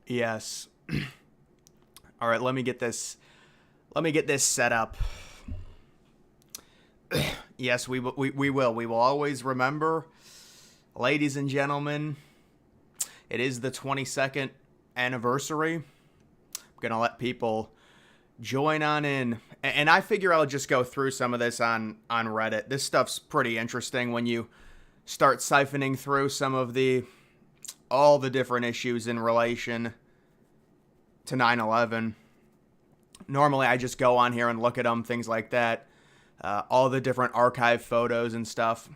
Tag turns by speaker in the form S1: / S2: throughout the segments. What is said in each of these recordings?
S1: Yes. All right, let me get this. Let me get this set up. Yes, we will. We will always remember, ladies and gentlemen. It is the 22nd anniversary. I'm gonna let people join on in, and I figure I'll just go through some of this on Reddit. This stuff's pretty interesting when you start siphoning through some of the all the different issues in relation to 9/11. Normally, I just go on here and look at them, things like that. All the different archive photos and stuff.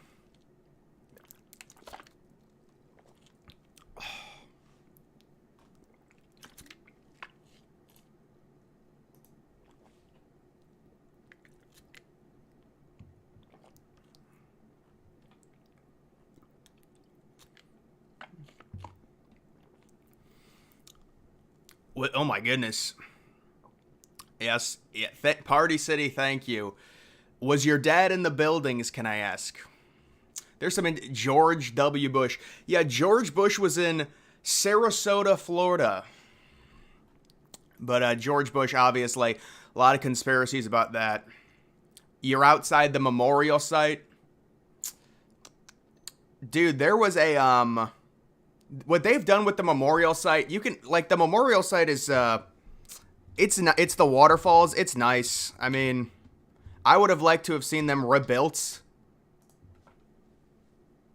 S1: Oh my goodness. Yes. Yeah. Party City, thank you. Was your dad in the buildings, can I ask? There's some George W. Bush. Yeah, George Bush was in Sarasota, Florida. But George Bush, obviously, a lot of conspiracies about that. You're outside the memorial site. Dude, there was a what they've done with the memorial site, you can like the memorial site is it's the waterfalls. It's nice. I mean, I would have liked to have seen them rebuilt,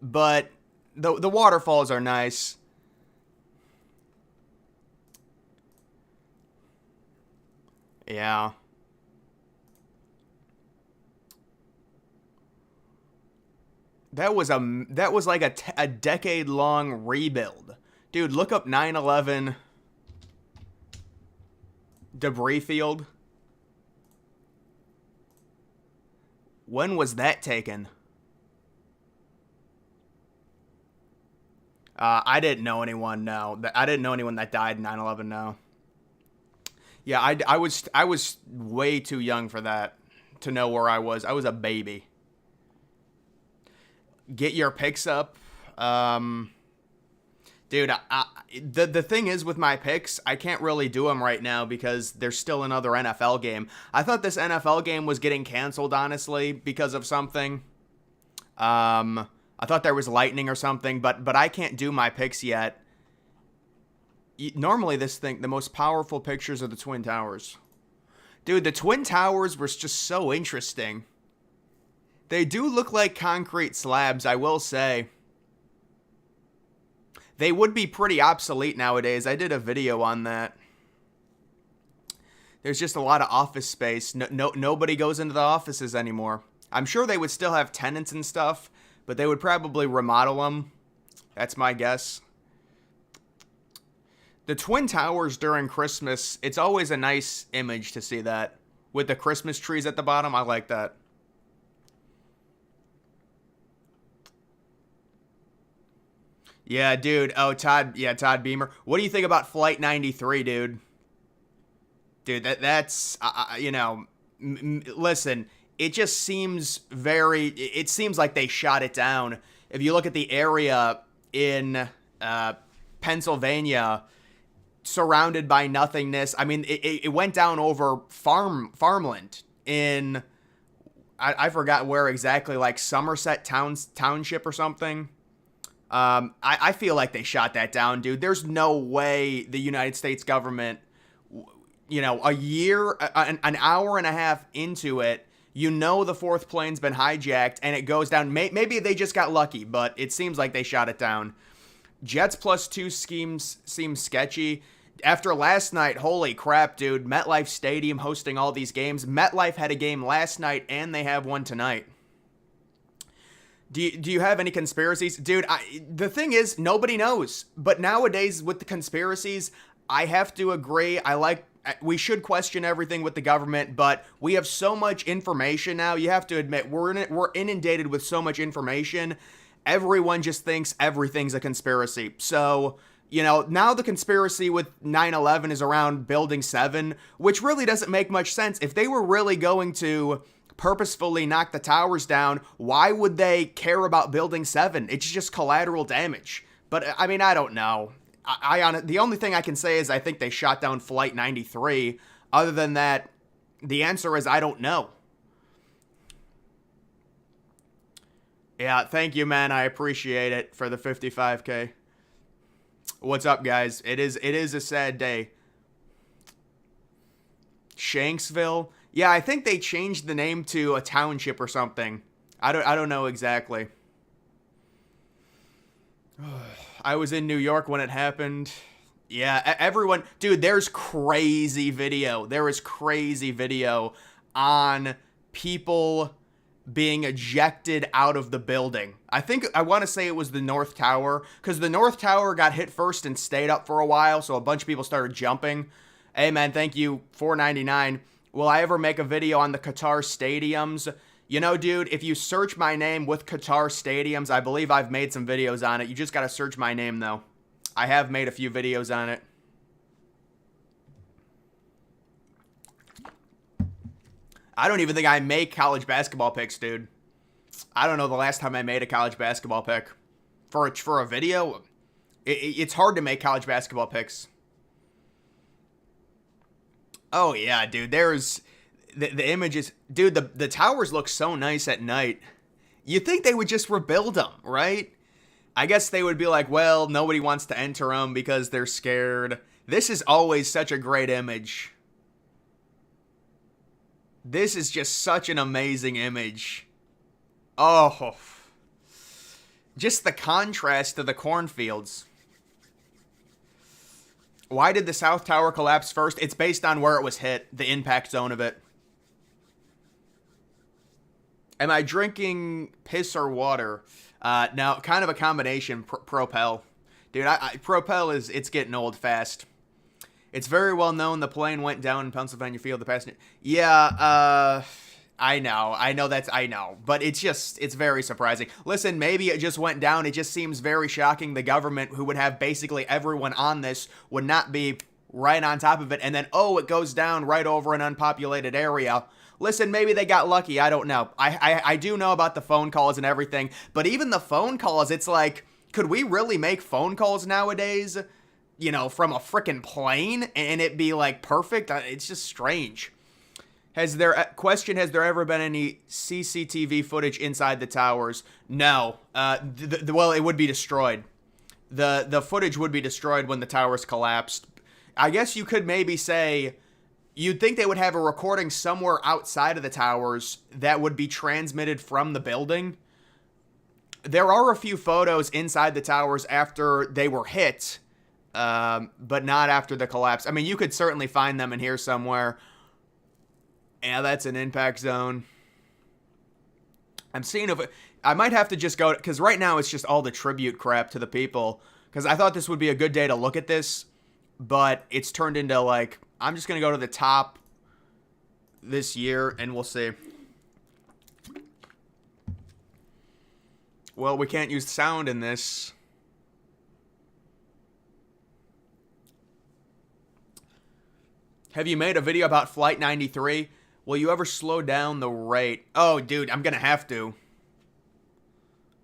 S1: but the waterfalls are nice. Yeah. That was like a decade long rebuild. Dude, look up 9/11 debris field. When was that taken? I didn't know anyone. No, I didn't know anyone that died in 9/11. No. Yeah, I was way too young for that to know where I was. I was a baby. Get your picks up. Dude, the thing is with my picks, I can't really do them right now because there's still another NFL game. I thought this NFL game was getting canceled, honestly, because of something. I thought there was lightning or something, but I can't do my picks yet. Normally, the most powerful pictures are the Twin Towers. Dude, the Twin Towers were just so interesting. They do look like concrete slabs, I will say. They would be pretty obsolete nowadays. I did a video on that. There's just a lot of office space. Nobody goes into the offices anymore. I'm sure they would still have tenants and stuff, but they would probably remodel them. That's my guess. The Twin Towers during Christmas, it's always a nice image to see that. With the Christmas trees at the bottom, I like that. Yeah, dude. Oh, Todd. Yeah, Todd Beamer. What do you think about Flight 93, dude? Dude, that's listen. It just seems very. It seems like they shot it down. If you look at the area in Pennsylvania, surrounded by nothingness. I mean, it went down over farmland in. I forgot where exactly, like Somerset Township or something. I feel like they shot that down, dude. There's no way the United States government, a year, an hour and a half into it, the fourth plane's been hijacked and it goes down. Maybe they just got lucky, but it seems like they shot it down. Jets plus two schemes seems sketchy. After last night, holy crap, dude. MetLife Stadium hosting all these games. MetLife had a game last night and they have one tonight. Do you have any conspiracies? Dude, the thing is, nobody knows. But nowadays, with the conspiracies, I have to agree. We should question everything with the government, but we have so much information now. You have to admit, we're inundated with so much information. Everyone just thinks everything's a conspiracy. So, now the conspiracy with 9/11 is around Building 7, which really doesn't make much sense. If they were really going to purposefully knock the towers down, why would they care about Building 7? It's just collateral damage. But I mean, I don't know. the only thing I can say is I think they shot down Flight 93. Other than that, the answer is I don't know. Yeah, thank you, man. I appreciate it for the 55K. What's up, guys? It is a sad day. Shanksville? Yeah, I think they changed the name to a township or something. I don't know exactly. I was in New York when it happened. Yeah, everyone, dude, there's crazy video. There is crazy video on people being ejected out of the building. I want to say it was the North Tower, because the North Tower got hit first and stayed up for a while, so a bunch of people started jumping. Hey, man, thank you, $4.99. Will I ever make a video on the Qatar stadiums? You know, dude, if you search my name with Qatar stadiums, I believe I've made some videos on it. You just got to search my name, though. I have made a few videos on it. I don't even think I make college basketball picks, dude. I don't know the last time I made a college basketball pick. For a video, it's hard to make college basketball picks. Oh, yeah, dude, there's... The images, dude, the towers look so nice at night. You'd think they would just rebuild them, right? I guess they would be like, well, nobody wants to enter them because they're scared. This is always such a great image. This is just such an amazing image. Oh. Just the contrast to the cornfields. Why did the South Tower collapse first? It's based on where it was hit, the impact zone of it. Am I drinking piss or water? Now, kind of a combination. Propel. Dude, Propel it's getting old fast. It's very well known the plane went down in Pennsylvania Field. The passenger. Yeah, I know. But it's very surprising. Listen, maybe it just went down. It just seems very shocking. The government, who would have basically everyone on this, would not be right on top of it. And then, it goes down right over an unpopulated area. Listen, maybe they got lucky. I don't know. I do know about the phone calls and everything. But even the phone calls, it's like, could we really make phone calls nowadays, you know, from a freaking plane and it be like perfect? It's just strange. Has there ever been any CCTV footage inside the towers? No. Well, it would be destroyed. The footage would be destroyed when the towers collapsed. I guess you could maybe say... You'd think they would have a recording somewhere outside of the towers that would be transmitted from the building. There are a few photos inside the towers after they were hit, but not after the collapse. I mean, you could certainly find them in here somewhere. Yeah, that's an impact zone. I'm seeing if I might have to just go, because right now it's just all the tribute crap to the people. Because I thought this would be a good day to look at this, but it's turned into like... I'm just going to go to the top this year, and we'll see. Well, we can't use sound in this. Have you made a video about Flight 93? Will you ever slow down the rate? Oh, dude, I'm going to have to.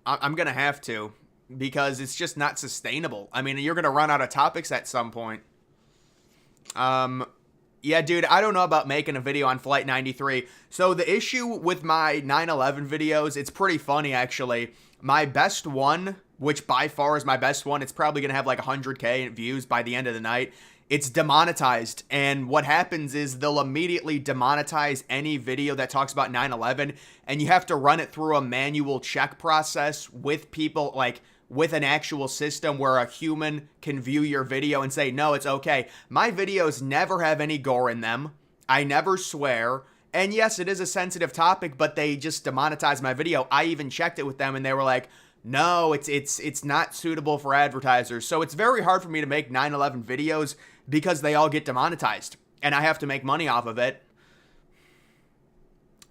S1: I'm going to have to. Because it's just not sustainable. I mean, you're going to run out of topics at some point. Yeah, dude, I don't know about making a video on Flight 93. So the issue with my 9/11 videos, it's pretty funny, actually. My best one, which by far is my best one, it's probably going to have like 100K views by the end of the night. It's demonetized. And what happens is they'll immediately demonetize any video that talks about 9/11. And you have to run it through a manual check process with people, like... with an actual system where a human can view your video and say, no, it's okay. My videos never have any gore in them. I never swear. And yes, it is a sensitive topic, but they just demonetized my video. I even checked it with them and they were like, no, it's not suitable for advertisers. So it's very hard for me to make 9/11 videos because they all get demonetized and I have to make money off of it.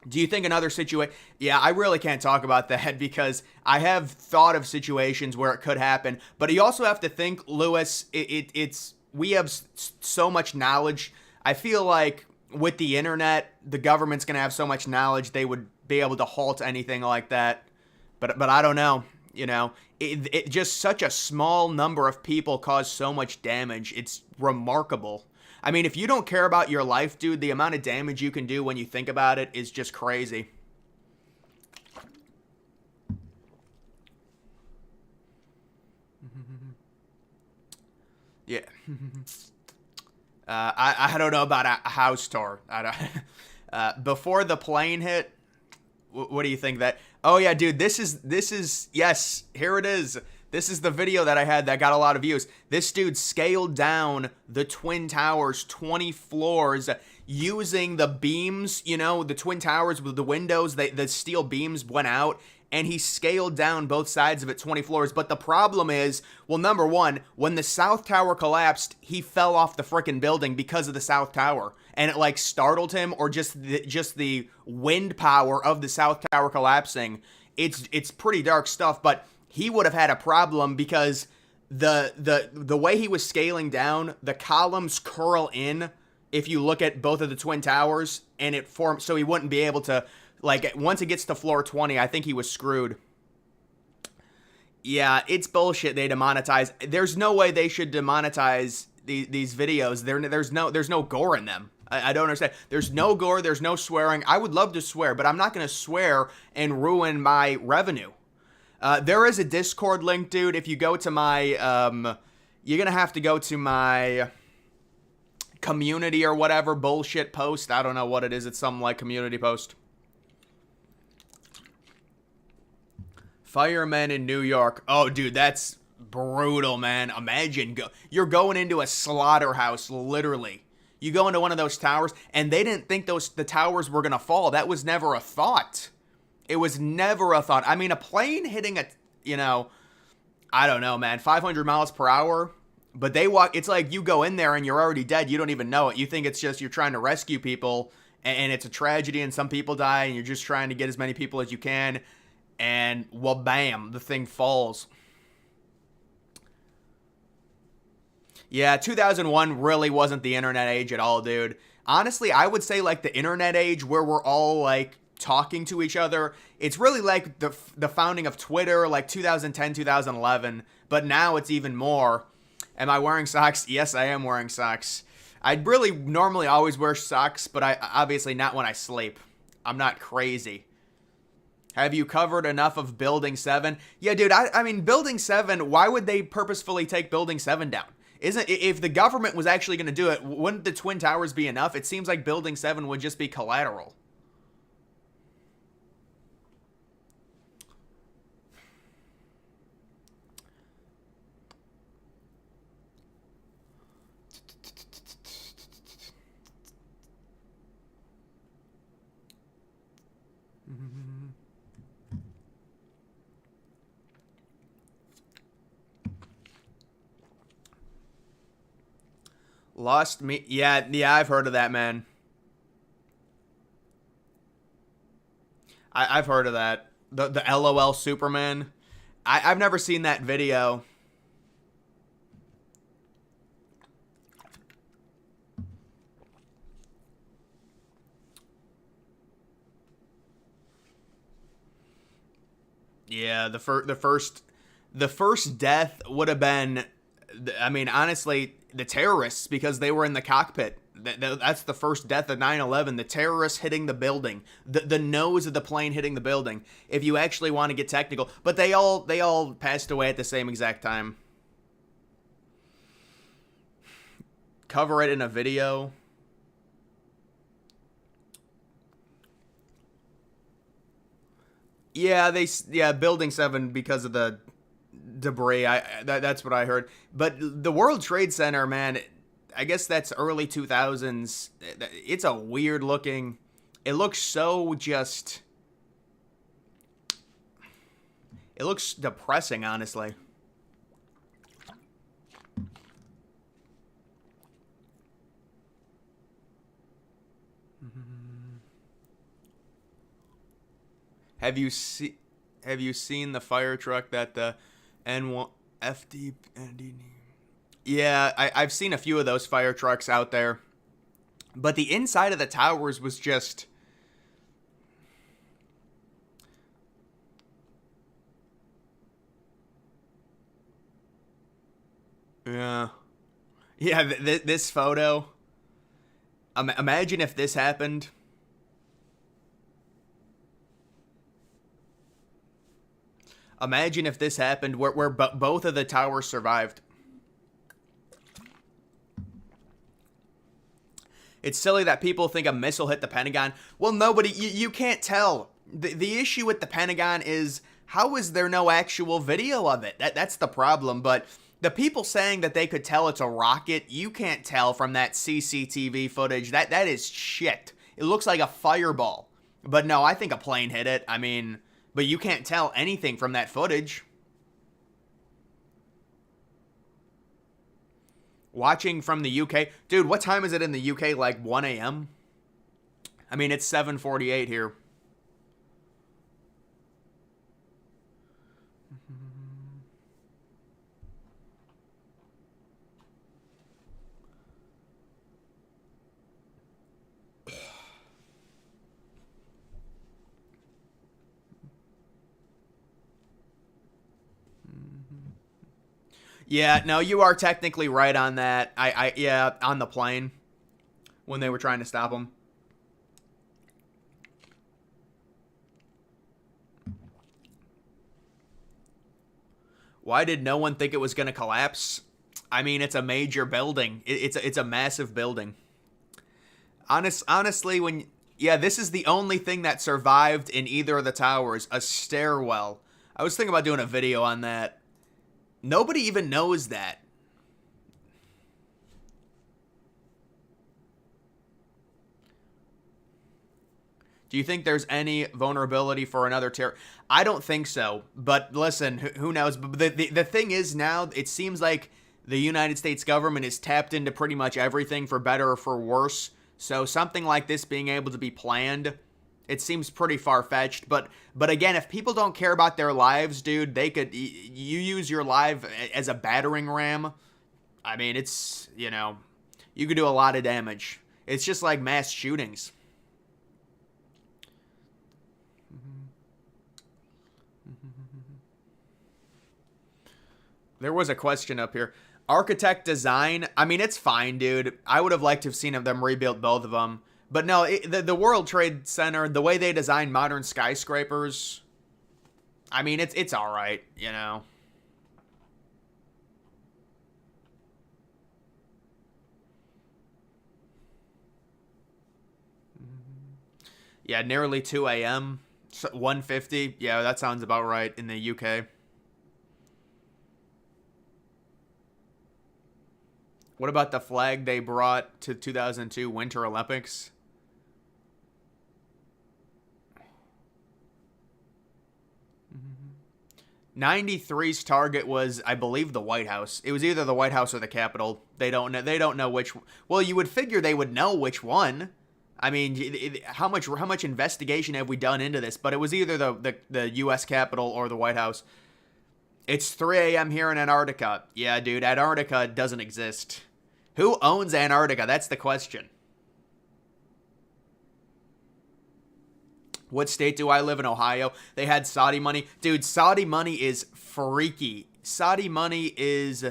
S1: Do you think another situation... Yeah, I really can't talk about that because I have thought of situations where it could happen. But you also have to think, Lewis, we have so much knowledge. I feel like with the internet, the government's going to have so much knowledge they would be able to halt anything like that. But I don't know. You know, it just such a small number of people cause so much damage. It's remarkable. I mean, if you don't care about your life, dude, the amount of damage you can do when you think about it is just crazy. Yeah. I don't know about a house tour. I don't, before the plane hit, what do you think that? Oh yeah, dude, this is yes, here it is. This is the video that I had that got a lot of views. This dude scaled down the Twin Towers 20 floors using the beams, you know, the Twin Towers with the windows, the steel beams went out, and he scaled down both sides of it 20 floors. But the problem is, well, number one, when the South Tower collapsed, he fell off the frickin' building because of the South Tower. And it like startled him, or just the wind power of the South Tower collapsing. It's pretty dark stuff, but he would have had a problem because the way he was scaling down, the columns curl in if you look at both of the Twin Towers, and it forms, so he wouldn't be able to, like, once it gets to floor 20, I think he was screwed. Yeah, it's bullshit they demonetize. There's no way they should demonetize these videos. There's no gore in them. I don't understand. There's no gore, there's no swearing. I would love to swear, but I'm not going to swear and ruin my revenue. There is a Discord link, dude. If you go to my, you're going to have to go to my community or whatever bullshit post. I don't know what it is. It's something like community post. Firemen in New York. Oh, dude, that's brutal, man. Imagine you're going into a slaughterhouse, literally. You go into one of those towers, and they didn't think the towers were going to fall. That was never a thought. It was never a thought. I mean, a plane hitting I don't know, man, 500 miles per hour. But it's like you go in there and you're already dead. You don't even know it. You think it's just you're trying to rescue people, and it's a tragedy and some people die, and you're just trying to get as many people as you can. And, well, bam, the thing falls. Yeah, 2001 really wasn't the internet age at all, dude. Honestly, I would say, like, the internet age where we're all, like, talking to each other, it's really like the founding of Twitter, like 2010, 2011. But now it's even more. Am I wearing socks? Yes, I am wearing socks. I'd really normally always wear socks, but I obviously not when I sleep. I'm not crazy. Have you covered enough of Building 7? Yeah, dude, I mean, Building 7, why would they purposefully take Building 7 down? If the government was actually going to do it, wouldn't the Twin Towers be enough? It seems like Building 7 would just be collateral. Lost me. Yeah, I've heard of that, man. I've heard of that. The LOL Superman. I've never seen that video. Yeah, the first death would have been, I mean, honestly, the terrorists, because they were in the cockpit. That's the first death of 9/11. The terrorists hitting the building, the nose of the plane hitting the building. If you actually want to get technical, but they all passed away at the same exact time. Cover it in a video. Yeah, Building 7 because of the debris. That's what I heard. But the World Trade Center, man, I guess that's early 2000s. It's a weird looking. It looks so just. It looks depressing, honestly. Have you seen the fire truck that the N1 FD? Yeah, I've seen a few of those fire trucks out there. But the inside of the towers was just... Yeah, this photo. Imagine if this happened. Imagine if this happened where both of the towers survived. It's silly that people think a missile hit the Pentagon. Well, nobody, you can't tell. The issue with the Pentagon is, how is there no actual video of it? That's the problem. But the people saying that they could tell it's a rocket, you can't tell from that CCTV footage. That is shit. It looks like a fireball. But no, I think a plane hit it. I mean, but you can't tell anything from that footage. Watching from the UK. Dude, what time is it in the UK? Like 1 a.m.? I mean, it's 7:48 here. Yeah, no, you are technically right on that. Yeah, on the plane when they were trying to stop him. Why did no one think it was going to collapse? I mean, it's a major building. It's a massive building. Honestly, this is the only thing that survived in either of the towers, a stairwell. I was thinking about doing a video on that. Nobody even knows that. Do you think there's any vulnerability for another terror? I don't think so. But listen, who knows? But the thing is now, it seems like the United States government is tapped into pretty much everything, for better or for worse. So something like this being able to be planned, it seems pretty far-fetched. But again, if people don't care about their lives, dude, they could, you use your life as a battering ram. I mean, it's, you could do a lot of damage. It's just like mass shootings. There was a question up here. Architect design, I mean, it's fine, dude. I would have liked to have seen them rebuild both of them. But no, the World Trade Center, the way they design modern skyscrapers, I mean, it's all right, Yeah, nearly 2 a.m., 1:50. Yeah, that sounds about right in the UK. What about the flag they brought to 2002 Winter Olympics? 93's target was, I believe, the White House. It was either the White House or the Capitol. They don't know. They don't know which. Well, you would figure they would know which one. I mean, how much investigation have we done into this? But it was either the U.S. Capitol or the White House. It's 3 a.m. here in Antarctica. Yeah, dude, Antarctica doesn't exist. Who owns Antarctica? That's the question. What state do I live in? Ohio. They had Saudi money. Dude, Saudi money is freaky. Saudi money is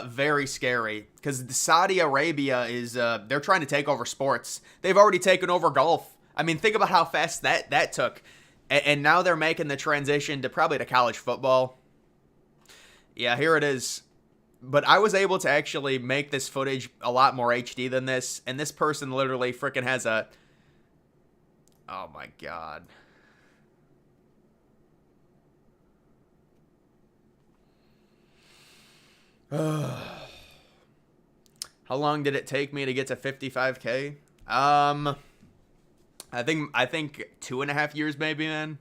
S1: very scary. Because Saudi Arabia is, they're trying to take over sports. They've already taken over golf. I mean, think about how fast that took. And now they're making the transition to probably to college football. Yeah, here it is. But I was able to actually make this footage a lot more HD than this. And this person literally freaking has a... Oh my god. How long did it take me to get to 55K? I think 2.5 years maybe, man.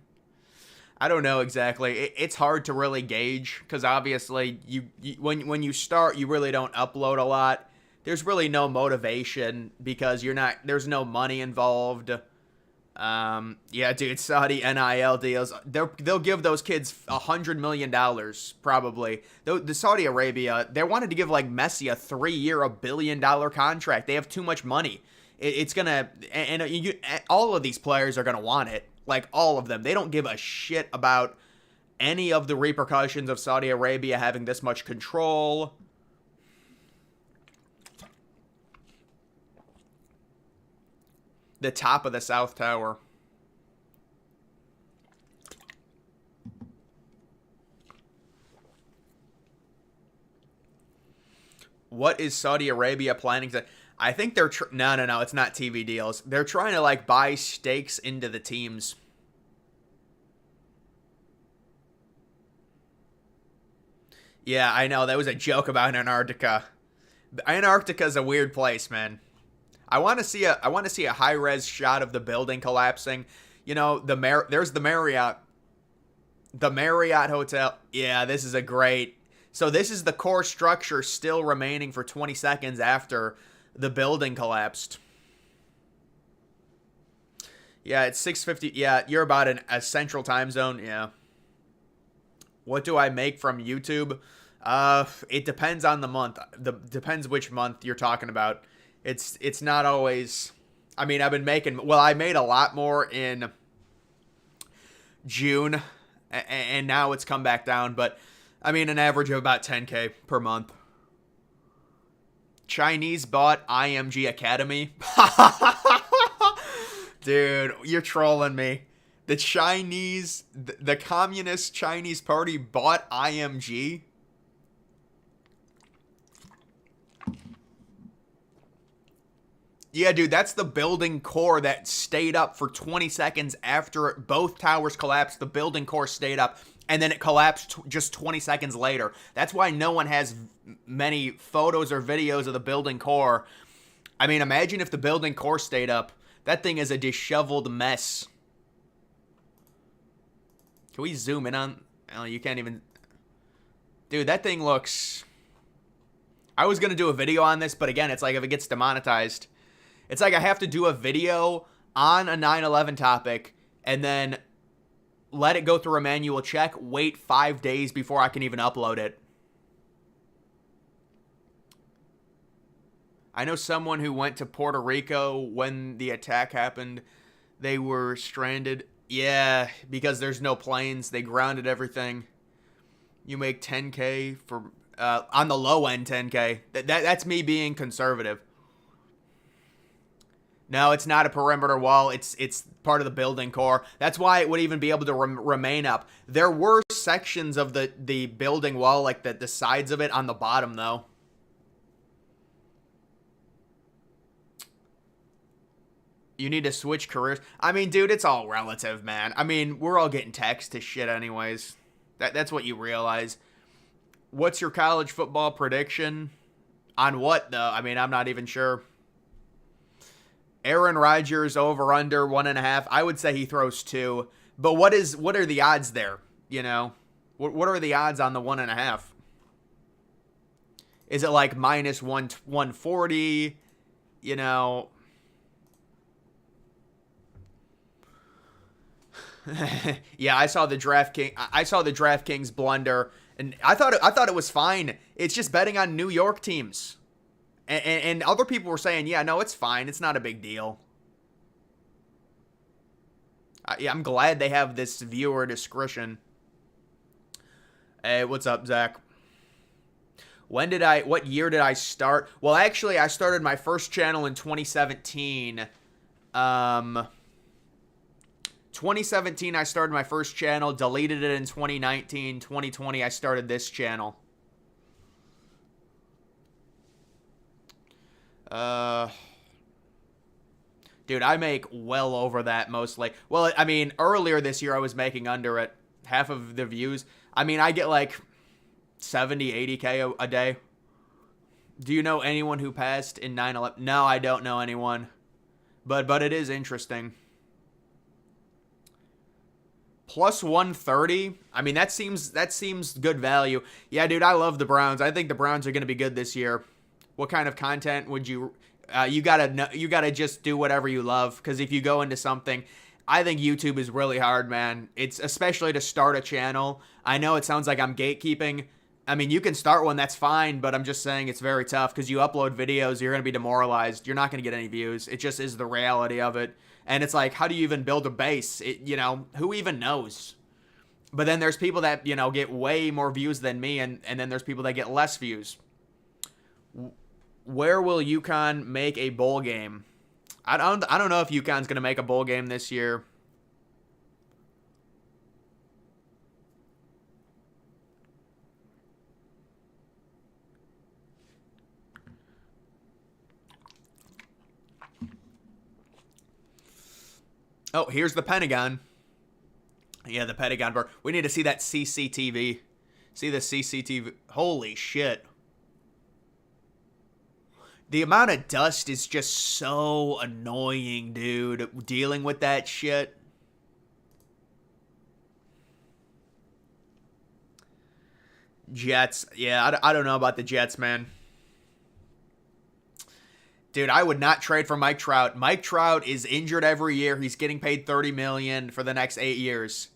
S1: I don't know exactly. It's hard to really gauge because obviously when you start, you really don't upload a lot. There's really no motivation because there's no money involved. Yeah, dude, Saudi NIL deals. They'll give those kids $100 million probably. The Saudi Arabia, they wanted to give like Messi a 3-year, $1 billion contract. They have too much money. It's gonna, and all of these players are gonna want it. Like all of them. They don't give a shit about any of the repercussions of Saudi Arabia having this much control. The top of the South Tower. What is Saudi Arabia planning to... I think they're... No, it's not TV deals. They're trying to, like, buy stakes into the teams. Yeah, I know. That was a joke about Antarctica. Antarctica's a weird place, man. I want to see a high-res shot of the building collapsing. You know, there's the Marriott. The Marriott Hotel. Yeah, this is a great... So this is the core structure still remaining for 20 seconds after the building collapsed. Yeah, it's 6:50. Yeah, you're about a central time zone. Yeah. What do I make from YouTube? It depends on the month. Depends which month you're talking about. It's not always... I mean, I've been making... Well, I made a lot more in June, and now it's come back down, but... I mean, an average of about 10K per month. Chinese bought IMG Academy. Dude, you're trolling me. The Communist Chinese Party bought IMG? Yeah, dude, that's the building core that stayed up for 20 seconds after both towers collapsed. The building core stayed up. And then it collapsed just 20 seconds later. That's why no one has many photos or videos of the building core. I mean, imagine if the building core stayed up. That thing is a disheveled mess. Can we zoom in on... Oh, you can't even... Dude, that thing looks... I was going to do a video on this, but again, it's like if it gets demonetized. It's like I have to do a video on a 9/11 topic, and then... let it go through a manual check, wait 5 days before I can even upload it. I know someone who went to Puerto Rico when the attack happened. They were stranded. Yeah, because there's no planes. They grounded everything. You make 10K for, on the low end 10K. That's me being conservative. No, it's not a perimeter wall. It's part of the building core. That's why it would even be able to remain up. There were sections of the building wall, like the sides of it on the bottom, though. You need to switch careers. I mean, dude, it's all relative, man. I mean, we're all getting taxed to shit anyways. That's what you realize. What's your college football prediction? On what, though? I mean, I'm not even sure. Aaron Rodgers over under 1.5. I would say he throws 2. But what are the odds there? You know, what are the odds on the 1.5? Is it like minus 140? You know. Yeah, I saw the DraftKings blunder, and I thought it was fine. It's just betting on New York teams. And other people were saying, yeah, no, it's fine. It's not a big deal. Yeah, I'm glad they have this viewer discretion. Hey, what's up, Zach? What year did I start? Well, actually, I started my first channel in 2017. 2017, I started my first channel, deleted it in 2019. 2020, I started this channel. Dude, I make well over that mostly. Well, I mean, earlier this year I was making under it. Half of the views. I mean, I get like 70, 80K a day. Do you know anyone who passed in 9/11? No, I don't know anyone. But it is interesting. Plus 130. I mean, that seems good value. Yeah, dude, I love the Browns. I think the Browns are going to be good this year. What kind of content would you you gotta just do whatever you love, because if you go into something, I think YouTube is really hard, man. It's especially to start a channel. I know it sounds like I'm gatekeeping. I mean, you can start one, that's fine, but I'm just saying it's very tough because you upload videos, you're going to be demoralized. You're not going to get any views. It just is the reality of it. And it's like, how do you even build a base? You know, who even knows? But then there's people that, you know, get way more views than me, and then there's people that get less views. Where will UConn make a bowl game? I don't know if UConn's gonna make a bowl game this year. Oh, here's the Pentagon. Yeah, the Pentagon. We need to see that CCTV. See the CCTV. Holy shit. The amount of dust is just so annoying, dude. Dealing with that shit. Jets. Yeah, I don't know about the Jets, man. Dude, I would not trade for Mike Trout. Mike Trout is injured every year. He's getting paid $30 million for the next 8 years.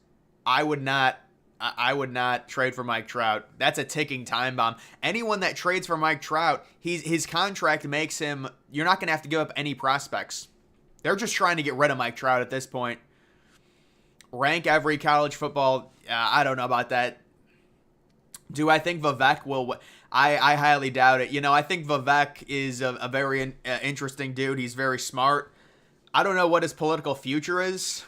S1: I would not trade for Mike Trout. That's a ticking time bomb. Anyone that trades for Mike Trout, his contract makes him, you're not going to have to give up any prospects. They're just trying to get rid of Mike Trout at this point. Rank every college football. I don't know about that. Do I think Vivek will? I highly doubt it. I think Vivek is a very interesting dude. He's very smart. I don't know what his political future is.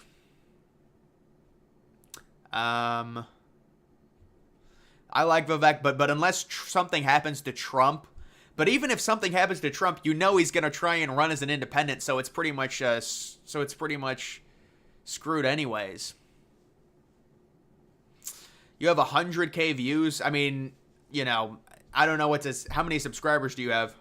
S1: I like Vivek, but unless something happens to Trump, but even if something happens to Trump, he's gonna try and run as an independent. So it's pretty much screwed anyways. You have 100K views. I mean, I don't know how many subscribers do you have?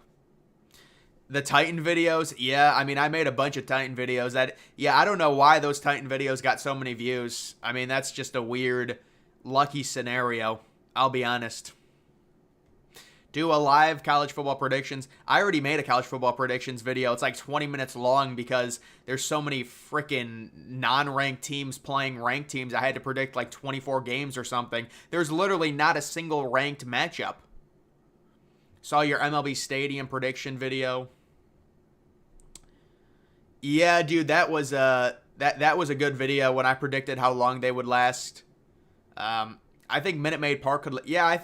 S1: The Titan videos? Yeah, I mean, I made a bunch of Titan videos. I don't know why those Titan videos got so many views. I mean, that's just a weird, lucky scenario. I'll be honest. Do a live college football predictions. I already made a college football predictions video. It's like 20 minutes long because there's so many freaking non-ranked teams playing ranked teams. I had to predict like 24 games or something. There's literally not a single ranked matchup. Saw your MLB Stadium prediction video. Yeah, dude, that was a good video when I predicted how long they would last. I think Minute Maid Park could. Yeah, I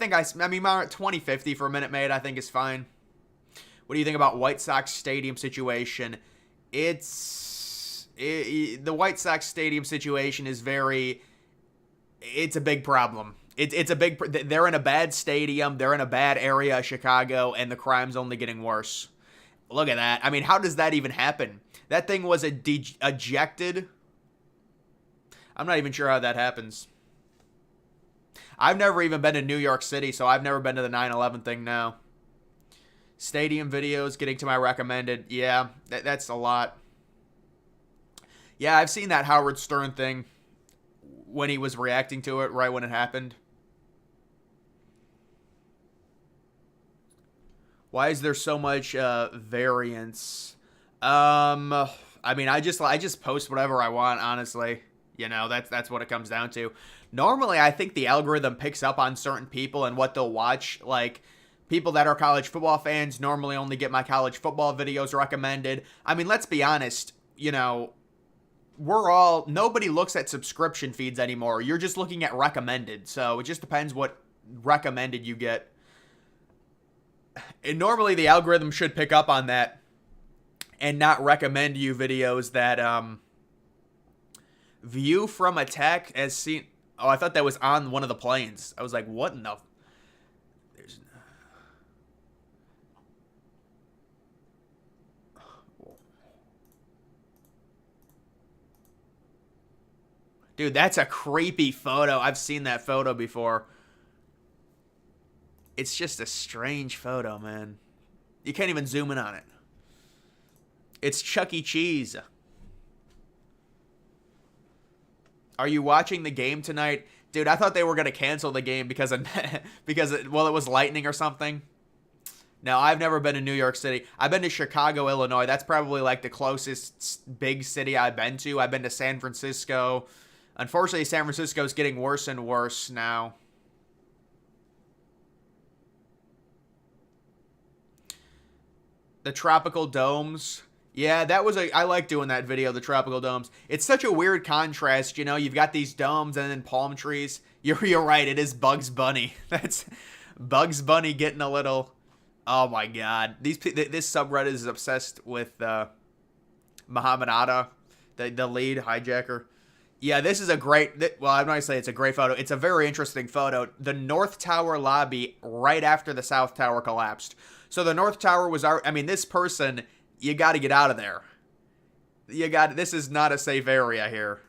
S1: mean, 2050 for Minute Maid, I think is fine. What do you think about White Sox Stadium situation? The White Sox Stadium situation is it's a big problem. It's a big. They're in a bad stadium. They're in a bad area of Chicago, and the crime's only getting worse. Look at that. I mean, how does that even happen? That thing was ejected. I'm not even sure how that happens. I've never even been to New York City, so I've never been to the 9/11 thing now. Stadium videos, getting to my recommended. Yeah, that's a lot. Yeah, I've seen that Howard Stern thing when he was reacting to it, right when it happened. Why is there so much variance? I mean, I just post whatever I want, honestly. That's what it comes down to. Normally, I think the algorithm picks up on certain people and what they'll watch. Like, people that are college football fans normally only get my college football videos recommended. I mean, let's be honest, nobody looks at subscription feeds anymore. You're just looking at recommended. So it just depends what recommended you get. And normally the algorithm should pick up on that and not recommend you videos that view from attack as seen. Oh, I thought that was on one of the planes. I was like, what in the... There's... Dude, that's a creepy photo. I've seen that photo before. It's just a strange photo, man. You can't even zoom in on it. It's Chuck E. Cheese. Are you watching the game tonight? Dude, I thought they were going to cancel the game because it was lightning or something. No, I've never been to New York City. I've been to Chicago, Illinois. That's probably like the closest big city I've been to. I've been to San Francisco. Unfortunately, San Francisco is getting worse and worse now. The tropical domes. Yeah, I like doing that video, the tropical domes. It's such a weird contrast, you've got these domes and then palm trees. You're right, it is Bugs Bunny. That's Bugs Bunny getting a little, oh my god. This subreddit is obsessed with Muhammad Atta, the lead hijacker. Yeah, this is a great. Well, I'm not gonna say it's a great photo. It's a very interesting photo. The North Tower lobby right after the South Tower collapsed. So the North Tower was. I mean, this person, you got to get out of there. This is not a safe area here.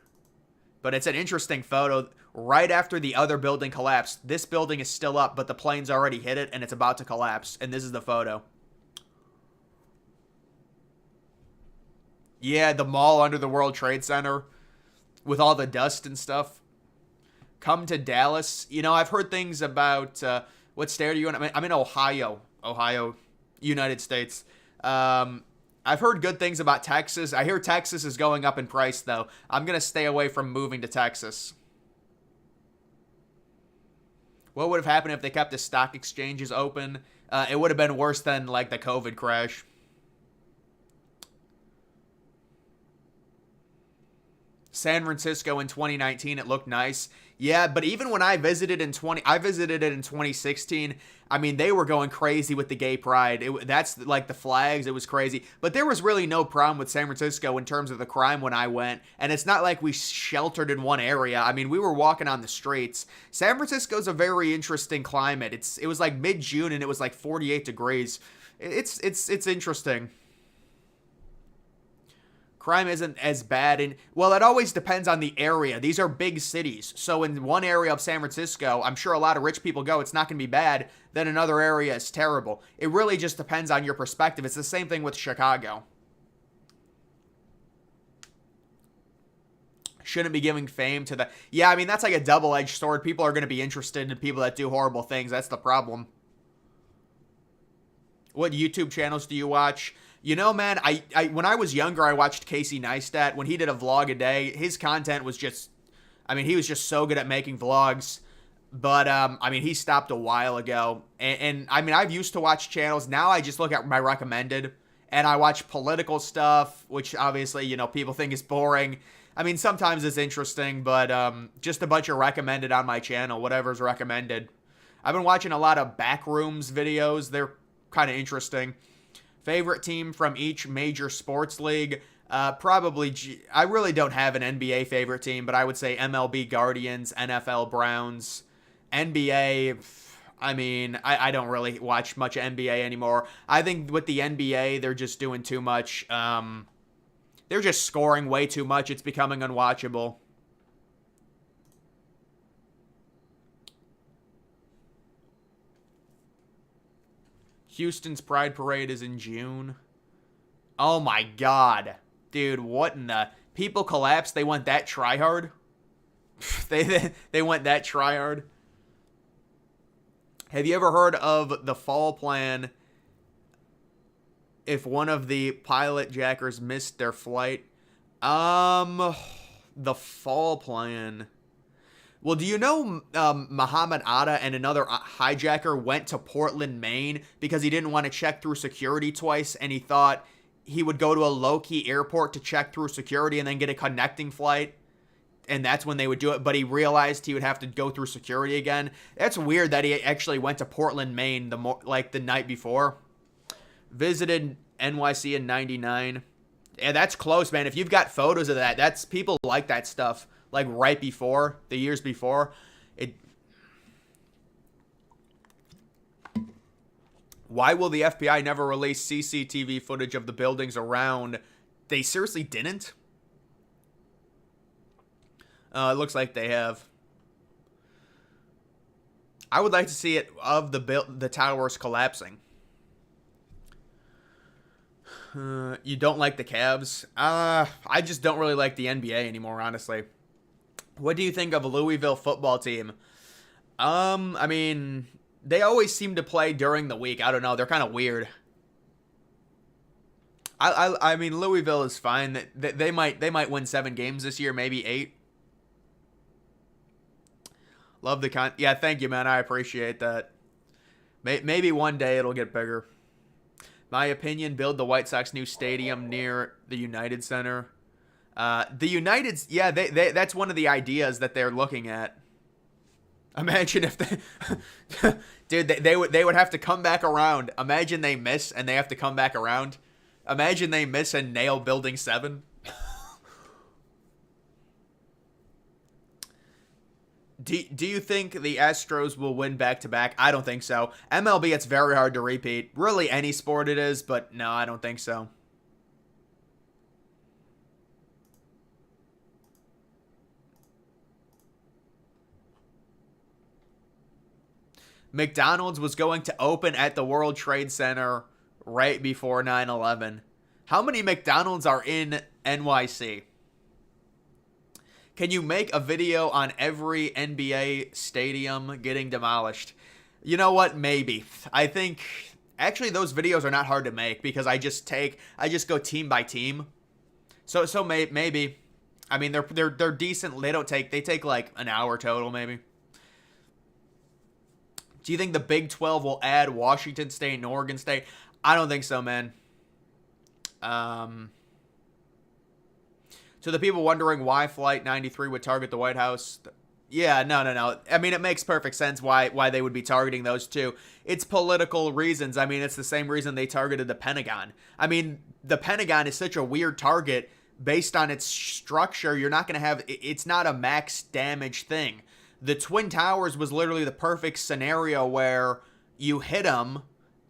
S1: But it's an interesting photo. Right after the other building collapsed, this building is still up, but the planes already hit it and it's about to collapse. And this is the photo. Yeah, the mall under the World Trade Center with all the dust and stuff. Come to Dallas. You know, I've heard things about what state are you in? I'm in Ohio, United States. I've heard good things about Texas. I hear Texas is going up in price, though. I'm going to stay away from moving to Texas. What would have happened if they kept the stock exchanges open? It would have been worse than, like, the COVID crash. San Francisco in 2019, it looked nice. Yeah, but even when I visited it in 2016. I mean, they were going crazy with the gay pride. That's like the flags. It was crazy. But there was really no problem with San Francisco in terms of the crime when I went. And it's not like we sheltered in one area. I mean, we were walking on the streets. San Francisco's a very interesting climate. It was like mid-June and it was like 48 degrees. It's interesting. Crime isn't as bad well, it always depends on the area. These are big cities. So in one area of San Francisco, I'm sure a lot of rich people go, it's not going to be bad. Then another area is terrible. It really just depends on your perspective. It's the same thing with Chicago. Shouldn't be giving fame to the... Yeah, I mean, that's like a double-edged sword. People are going to be interested in people that do horrible things. That's the problem. What YouTube channels do you watch? You know, man, I when I was younger, I watched Casey Neistat. When he did a vlog a day, his content was just, I mean, he was just so good at making vlogs. But, I mean, he stopped a while ago. And I mean, I've used to watch channels. Now I just look at my recommended. And I watch political stuff, which obviously, you know, people think is boring. I mean, sometimes it's interesting, but just a bunch of recommended on my channel, whatever's recommended. I've been watching a lot of Backrooms videos. They're kind of interesting. Favorite team from each major sports league? Probably, I really don't have an NBA favorite team, but I would say MLB Guardians, NFL Browns, NBA. I mean, I don't really watch much NBA anymore. I think with the NBA, they're just doing too much. They're just scoring way too much. It's becoming unwatchable. Houston's Pride Parade is in June. Oh my god. Dude, what in the... People collapsed. They went that tryhard. they went that tryhard. Have you ever heard of the fall plan if one of the pilot jackers missed their flight? The fall plan... Well, do you know Muhammad Atta and another hijacker went to Portland, Maine because he didn't want to check through security twice and he thought he would go to a low-key airport to check through security and then get a connecting flight, and that's when they would do it, but he realized he would have to go through security again. That's weird that he actually went to Portland, Maine the night before. Visited NYC in 99. Yeah, that's close, man. If you've got photos of that, that's people like that stuff. Like right before, the years before, Why will the FBI never release CCTV footage of the buildings around? They seriously didn't? It looks like they have. I would like to see it of the towers collapsing. You don't like the Cavs? I just don't really like the NBA anymore, honestly. What do you think of a Louisville football team? I mean, they always seem to play during the week. I don't know. They're kind of weird. I mean, Louisville is fine. They might win 7 games this year, maybe 8. Love the yeah, thank you, man. I appreciate that. Maybe one day it'll get bigger. My opinion, build the White Sox new stadium near the United Center. The United's, yeah, that's one of the ideas that they're looking at. Imagine if they, dude, they would have to come back around. Imagine they miss and they have to come back around. Imagine they miss and nail Building 7. Do you think the Astros will win back-to-back? I don't think so. MLB, it's very hard to repeat. Really, any sport it is, but no, I don't think so. McDonald's was going to open at the World Trade Center right before 9/11. How many McDonald's are in NYC? Can you make a video on every NBA stadium getting demolished? You know what? Maybe. I think actually those videos are not hard to make because I just go team by team. So maybe. I mean they're decent. They take like an hour total maybe. Do you think the Big 12 will add Washington State and Oregon State? I don't think so, man. To the people wondering why Flight 93 would target the White House, yeah, no. I mean, it makes perfect sense why they would be targeting those two. It's political reasons. I mean, it's the same reason they targeted the Pentagon. I mean, the Pentagon is such a weird target based on its structure. You're not going to have, it's not a max damage thing. The Twin Towers was literally the perfect scenario where you hit them,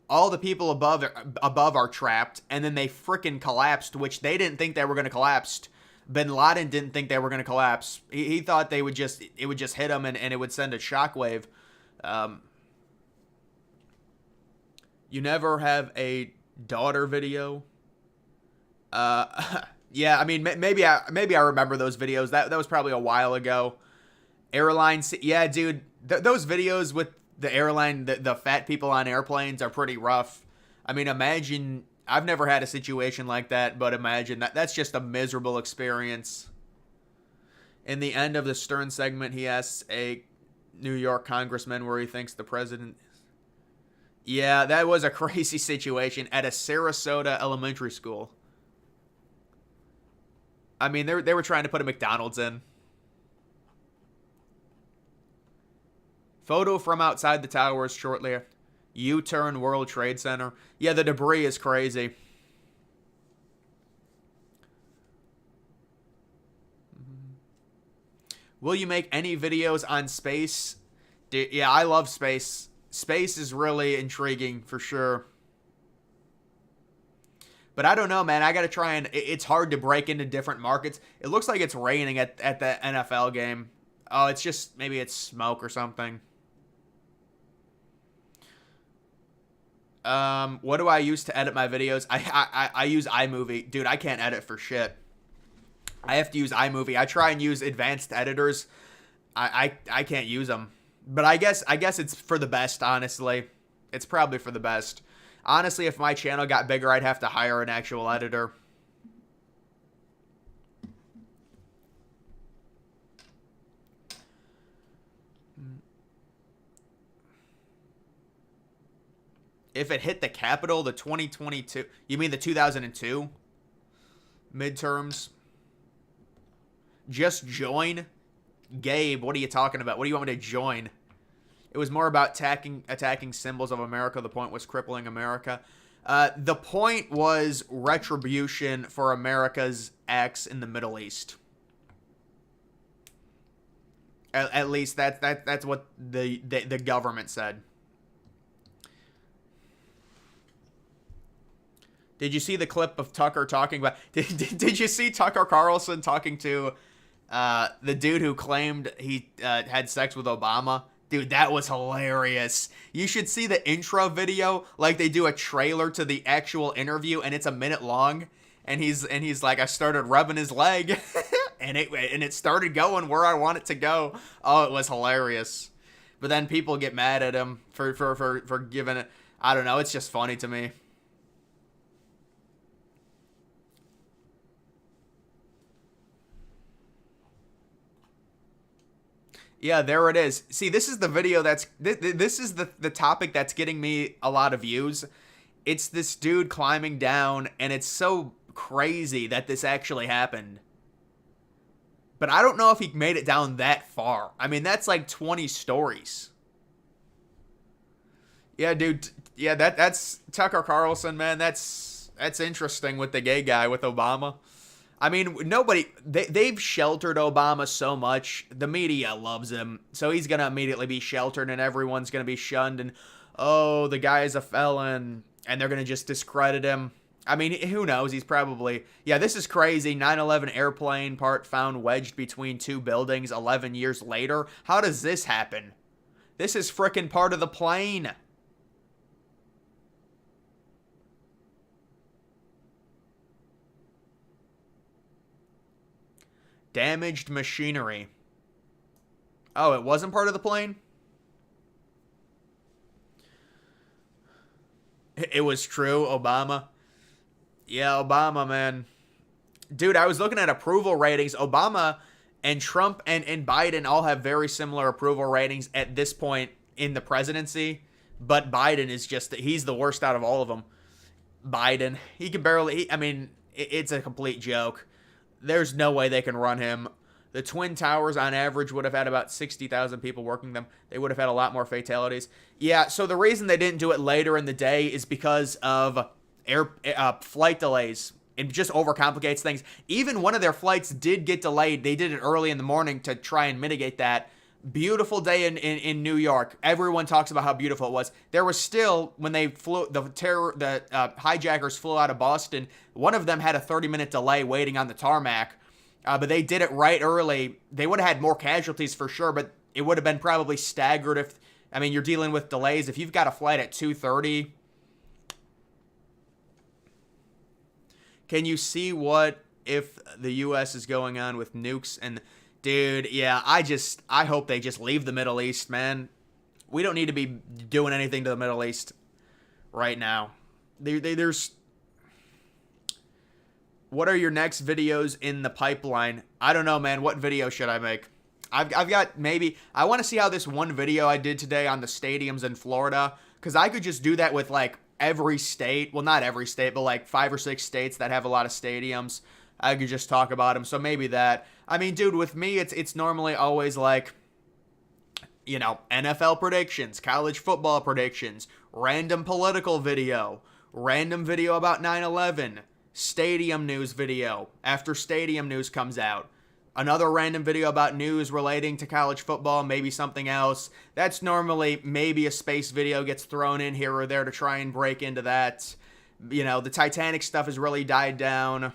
S1: all the people above are trapped, and then they frickin' collapsed, which they didn't think they were going to collapse. Bin Laden didn't think they were going to collapse. He thought it would just hit him and it would send a shockwave. You never have a daughter video? Yeah, I mean, maybe I remember those videos. That was probably a while ago. Airlines, yeah, dude, those videos with the airline, the fat people on airplanes are pretty rough. I mean, imagine, I've never had a situation like that, but imagine that's just a miserable experience. In the end of the Stern segment, he asks a New York congressman where he thinks the president is. Yeah, that was a crazy situation at a Sarasota elementary school. I mean, they were trying to put a McDonald's in. Photo from outside the towers shortly after. U-turn World Trade Center. Yeah, the debris is crazy. Will you make any videos on space? Yeah, I love space. Space is really intriguing for sure. But I don't know, man. I got to try and... It's hard to break into different markets. It looks like it's raining at the NFL game. Oh, it's just... Maybe it's smoke or something. What do I use to edit my videos? I use iMovie. Dude, I can't edit for shit. I have to use iMovie. I try and use advanced editors. I can't use them. But I guess it's for the best, honestly. It's probably for the best. Honestly, if my channel got bigger, I'd have to hire an actual editor. If it hit the Capitol, the 2022... You mean the 2002 midterms? Just join? Gabe, what are you talking about? What do you want me to join? It was more about attacking symbols of America. The point was crippling America. The point was retribution for America's acts in the Middle East. At least that's what the government said. Did you see the clip of Tucker talking about... Did you see Tucker Carlson talking to the dude who claimed he had sex with Obama? Dude, that was hilarious. You should see the intro video. Like, they do a trailer to the actual interview, and it's a minute long. And he's like, I started rubbing his leg, and it started going where I want it to go. Oh, it was hilarious. But then people get mad at him for giving it... I don't know. It's just funny to me. Yeah, there it is. See, this is the video this is the topic that's getting me a lot of views. It's this dude climbing down, and it's so crazy that this actually happened. But I don't know if he made it down that far. I mean, that's like 20 stories. Yeah, dude. Yeah, that's Tucker Carlson, man. That's That's interesting with the gay guy with Obama. I mean, they've sheltered Obama so much. The media loves him. So he's going to immediately be sheltered and everyone's going to be shunned. And, oh, the guy's a felon. And they're going to just discredit him. I mean, who knows? He's probably... Yeah, this is crazy. 9/11 airplane part found wedged between two buildings 11 years later. How does this happen? This is frickin' part of the plane. Damaged machinery. Oh, it wasn't part of the plane? It was true, Obama. Yeah, Obama, man. Dude, I was looking at approval ratings. Obama and Trump and Biden all have very similar approval ratings at this point in the presidency. But Biden is just, he's the worst out of all of them. Biden, he can barely, I mean, it's a complete joke. There's no way they can run him. The Twin Towers, on average, would have had about 60,000 people working them. They would have had a lot more fatalities. Yeah, so the reason they didn't do it later in the day is because of flight delays. It just overcomplicates things. Even one of their flights did get delayed. They did it early in the morning to try and mitigate that. Beautiful day in New York. Everyone talks about how beautiful it was. There was still, when they flew, the hijackers flew out of Boston, one of them had a 30-minute delay waiting on the tarmac. But they did it right early. They would have had more casualties for sure, but it would have been probably staggered if, I mean, you're dealing with delays. If you've got a flight at 2:30, can you see what if the U.S. is going on with nukes? And, dude, yeah, I hope they just leave the Middle East, man. We don't need to be doing anything to the Middle East right now. There's... What are your next videos in the pipeline? I don't know, man. What video should I make? I've got maybe... I want to see how this one video I did today on the stadiums in Florida, because I could just do that with, like, every state. Well, not every state, but, like, 5 or 6 states that have a lot of stadiums. I could just talk about them, so maybe that. I mean, dude, with me, it's normally always, like, you know, NFL predictions, college football predictions, random political video, random video about 9/11, stadium news video after stadium news comes out, another random video about news relating to college football, maybe something else. That's normally maybe a space video gets thrown in here or there to try and break into that. You know, the Titanic stuff has really died down.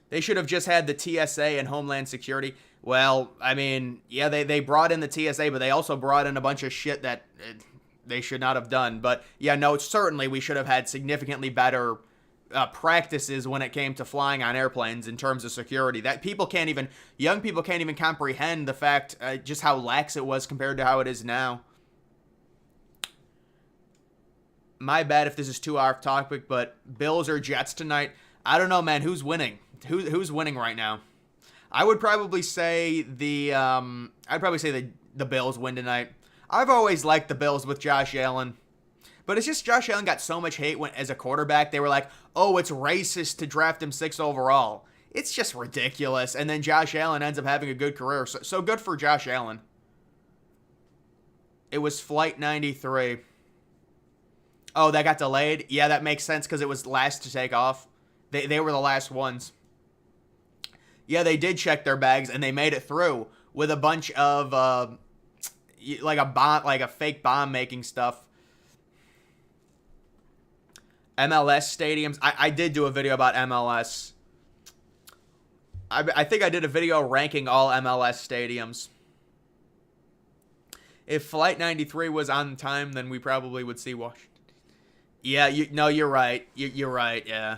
S1: They should have just had the TSA and Homeland Security. Well, I mean, yeah, they brought in the TSA, but they also brought in a bunch of shit that they should not have done. But yeah, no, certainly we should have had significantly better practices when it came to flying on airplanes in terms of security. That young people can't even comprehend the fact just how lax it was compared to how it is now. My bad if this is too off topic, but Bills or Jets tonight? I don't know, man. Who's winning? Who's winning right now? I would probably say the Bills win tonight. I've always liked the Bills with Josh Allen. But it's just Josh Allen got so much hate as a quarterback. They were like, oh, it's racist to draft him 6th overall. It's just ridiculous. And then Josh Allen ends up having a good career. So good for Josh Allen. It was Flight 93. Oh, that got delayed? Yeah, that makes sense because it was last to take off. They were the last ones. Yeah, they did check their bags and they made it through with a bunch of like a fake bomb making stuff. MLS stadiums. I did do a video about MLS. I think I did a video ranking all MLS stadiums. If Flight 93 was on time, then we probably would see Washington. Yeah, you're right. You're right. Yeah,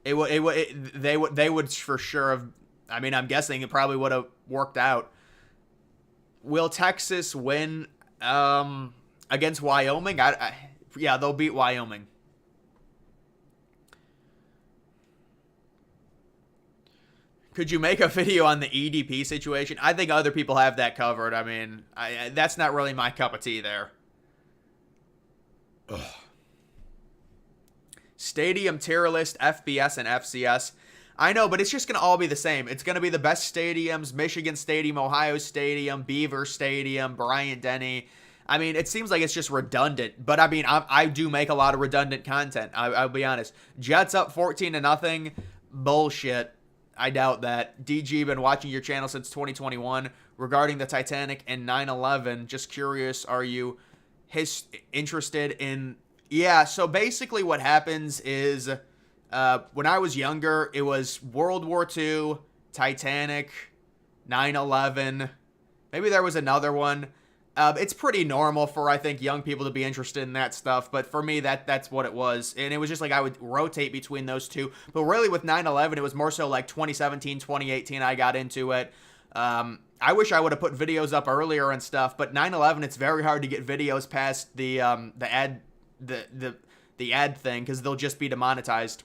S1: they would for sure have. I mean, I'm guessing it probably would have worked out. Will Texas win against Wyoming? Yeah, they'll beat Wyoming. Could you make a video on the EDP situation? I think other people have that covered. I mean, that's not really my cup of tea there. Ugh. Stadium tier list, FBS and FCS. I know, but it's just going to all be the same. It's going to be the best stadiums: Michigan Stadium, Ohio Stadium, Beaver Stadium, Bryant-Denny. I mean, it seems like it's just redundant, but I mean, I do make a lot of redundant content. I'll be honest. Jets up 14-0. Bullshit. I doubt that. DG, been watching your channel since 2021 regarding the Titanic and 9/11. Just curious, are you interested in? Yeah. So basically, what happens is, when I was younger, it was World War II, Titanic, 9/11. Maybe there was another one. It's pretty normal for, I think, young people to be interested in that stuff. But for me, that's what it was. And it was just like I would rotate between those two. But really with 9/11, it was more so like 2017, 2018 I got into it. I wish I would have put videos up earlier and stuff. But 9/11, it's very hard to get videos past the ad thing because they'll just be demonetized.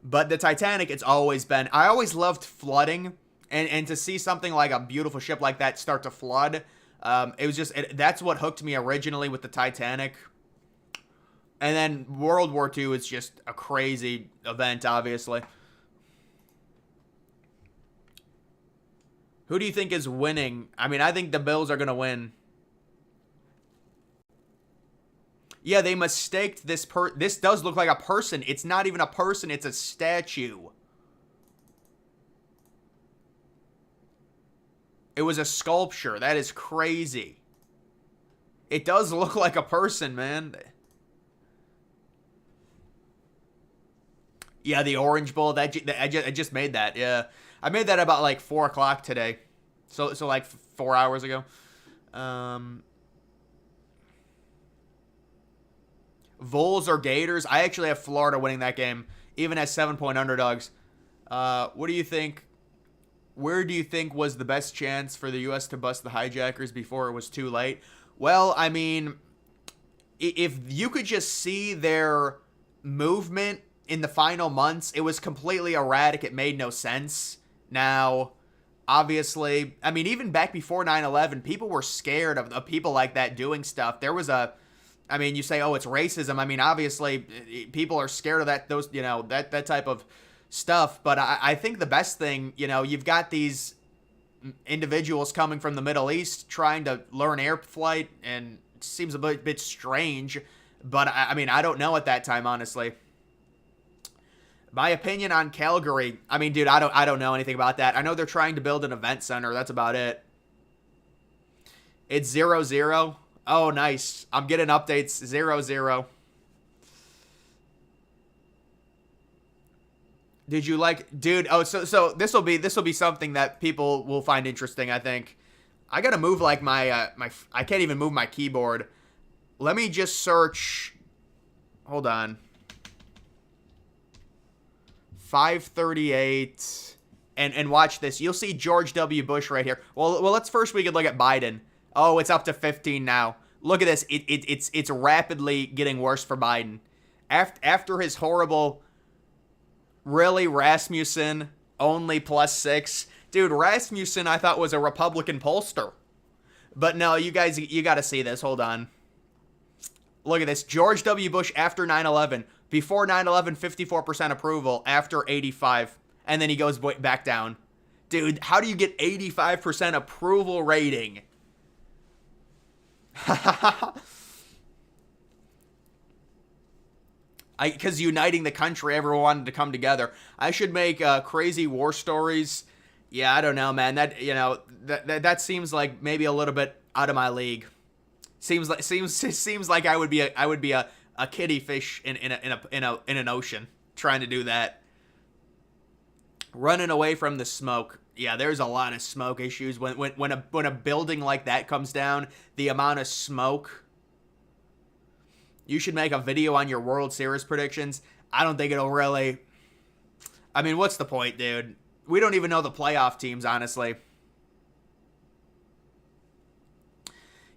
S1: But the Titanic, it's always been... I always loved flooding. And to see something like a beautiful ship like that start to flood, it was just... that's what hooked me originally with the Titanic. And then World War II is just a crazy event, obviously. Who do you think is winning? I mean, I think the Bills are going to win. Yeah, they mistaked this this does look like a person. It's not even a person, it's a statue. It was a sculpture. That is crazy. It does look like a person, man. Yeah, the Orange Bowl. I just made that. Yeah, I made that about like 4 o'clock today. So like 4 hours ago. Vols or Gators? I actually have Florida winning that game, even as 7-point underdogs. What do you think? Where do you think was the best chance for the U.S. to bust the hijackers before it was too late? Well, I mean, if you could just see their movement in the final months, it was completely erratic. It made no sense. Now, obviously, I mean, even back before 9/11, people were scared of people like that doing stuff. There was a... I mean, you say, oh, it's racism. I mean, obviously, people are scared of that type of stuff. But I think the best thing, you've got these individuals coming from the Middle East trying to learn air flight, and it seems a bit strange. But, I mean, I don't know at that time, honestly. My opinion on Calgary, I mean, dude, I don't know anything about that. I know they're trying to build an event center. That's about it. It's 0-0. Oh, nice. I'm getting updates. 0-0. Did you like... Dude, oh, so this will be something that people will find interesting, I think. I gotta move, like, my... I can't even move my keyboard. Let me just search... Hold on. 538. And watch this. You'll see George W. Bush right here. Well, let's first we could look at Biden. Oh, it's up to 15 now. Look at this. It's rapidly getting worse for Biden. After his horrible, really, Rasmussen, only +6. Dude, Rasmussen I thought was a Republican pollster. But no, you guys, you got to see this. Hold on. Look at this. George W. Bush after 9/11. Before 9/11, 54% approval. After 85. And then he goes back down. Dude, how do you get 85% approval rating? Because uniting the country, everyone wanted to come together. I should make crazy war stories. Yeah, I don't know, man. That seems like maybe a little bit out of my league. Seems like I would be a kitty fish in an ocean trying to do that. Running away from the smoke. Yeah, there's a lot of smoke issues when a building like that comes down. The amount of smoke. You should make a video on your World Series predictions. I don't think it'll really... I mean, what's the point, dude? We don't even know the playoff teams, honestly.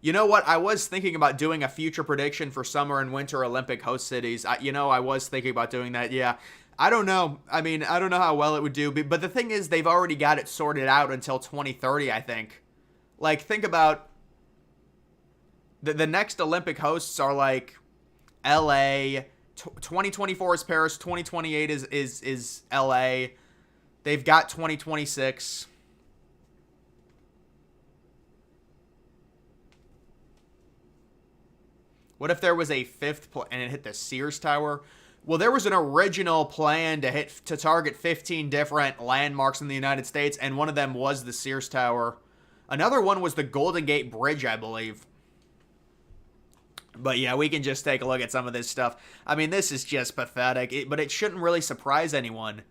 S1: You know what? I was thinking about doing a future prediction for summer and winter Olympic host cities. I was thinking about doing that, yeah. I don't know. I mean, I don't know how well it would do. But the thing is, they've already got it sorted out until 2030, I think. Like, think about... The next Olympic hosts are, like... LA, 2024 is Paris, 2028 is LA. They've got 2026. What if there was a fifth and it hit the Sears Tower? Well, there was an original plan to target 15 different landmarks in the United States, and one of them was the Sears Tower. Another one was the Golden Gate Bridge, I believe. But yeah, we can just take a look at some of this stuff. I mean, this is just pathetic, but it shouldn't really surprise anyone.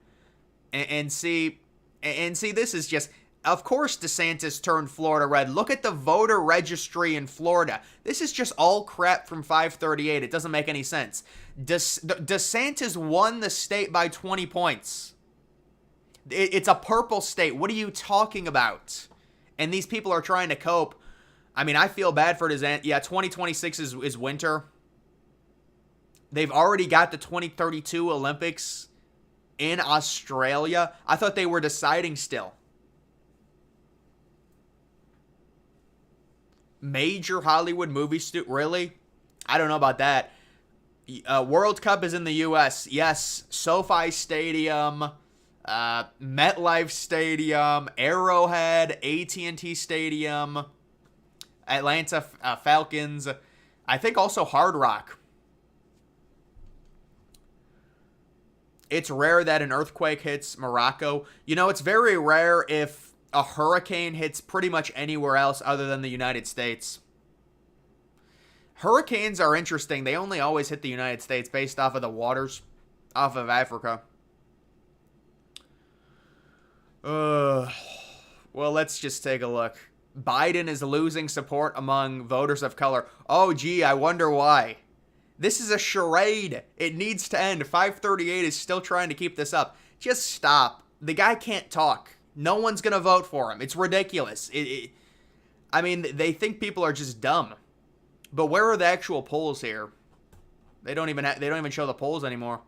S1: And see, this is just... Of course DeSantis turned Florida red. Look at the voter registry in Florida. This is just all crap from 538. It doesn't make any sense. DeSantis won the state by 20 points. It's a purple state. What are you talking about? And these people are trying to cope. I mean, I feel bad for DeSantis. Yeah, 2026 is winter. They've already got the 2032 Olympics in Australia. I thought they were deciding still. Major Hollywood movie studio. Really? I don't know about that. World Cup is in the U.S. Yes. SoFi Stadium, MetLife Stadium, Arrowhead, AT&T Stadium, Atlanta Falcons. I think also Hard Rock. It's rare that an earthquake hits Morocco. You know, it's very rare if a hurricane hits pretty much anywhere else other than the United States. Hurricanes are interesting. They only always hit the United States based off of the waters off of Africa. Well, let's just take a look. Biden is losing support among voters of color. Oh, gee, I wonder why. This is a charade. It needs to end. 538 is still trying to keep this up. Just stop. The guy can't talk. No one's going to vote for him. It's ridiculous. I mean, they think people are just dumb. But where are the actual polls here? They don't even show the polls anymore.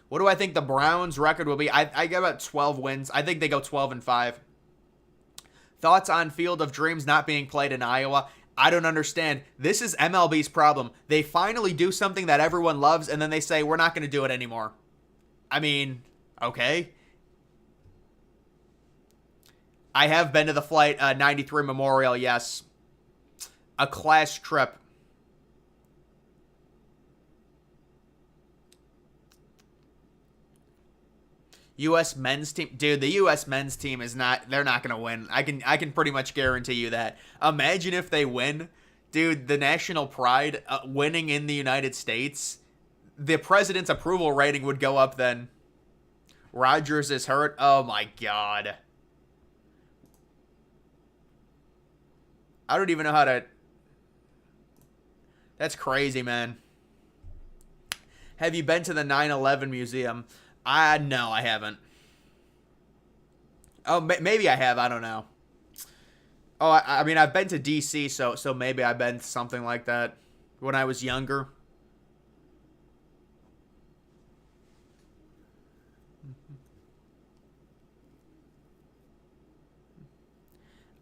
S1: What do I think the Browns' record will be? I give about 12 wins. I think they go 12-5. Thoughts on Field of Dreams not being played in Iowa? I don't understand. This is MLB's problem. They finally do something that everyone loves, and then they say, we're not going to do it anymore. I mean, okay. I have been to the Flight 93 Memorial, yes. A class trip. U.S. men's team, dude. The U.S. men's team is not—they're not gonna win. I can pretty much guarantee you that. Imagine if they win, dude. The national pride, winning in the United States, the president's approval rating would go up. Then Rodgers is hurt. Oh my God. I don't even know how to. That's crazy, man. Have you been to the 9/11 museum? No, I haven't. Oh, maybe I have. I don't know. Oh, I mean, I've been to D.C., so maybe I've been to something like that when I was younger.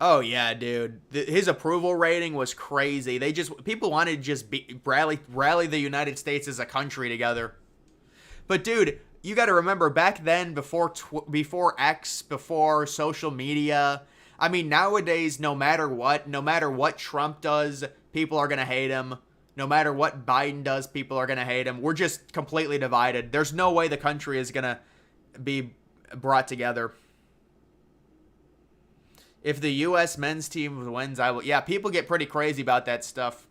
S1: Oh yeah, dude. His approval rating was crazy. People wanted to just rally the United States as a country together. But dude, you got to remember back then, before X, before social media. I mean, nowadays, no matter what Trump does, people are gonna hate him. No matter what Biden does, people are gonna hate him. We're just completely divided. There's no way the country is gonna be brought together. If the U.S. men's team wins, I will. Yeah, people get pretty crazy about that stuff.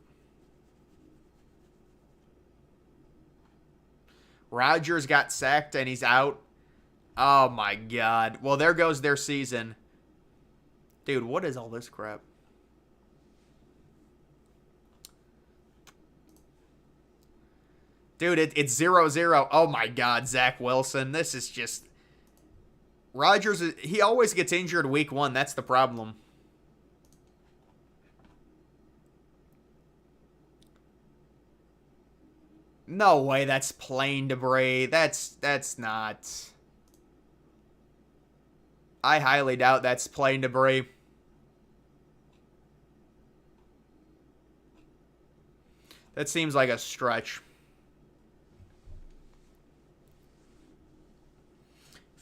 S1: Rodgers got sacked and he's out. Oh my God. Well, there goes their season. Dude, what is all this crap? Dude, it's 0-0. Oh my God, Zach Wilson. This is just... Rodgers, he always gets injured week 1. That's the problem. No way, that's plane debris. That's not. I highly doubt that's plane debris. That seems like a stretch.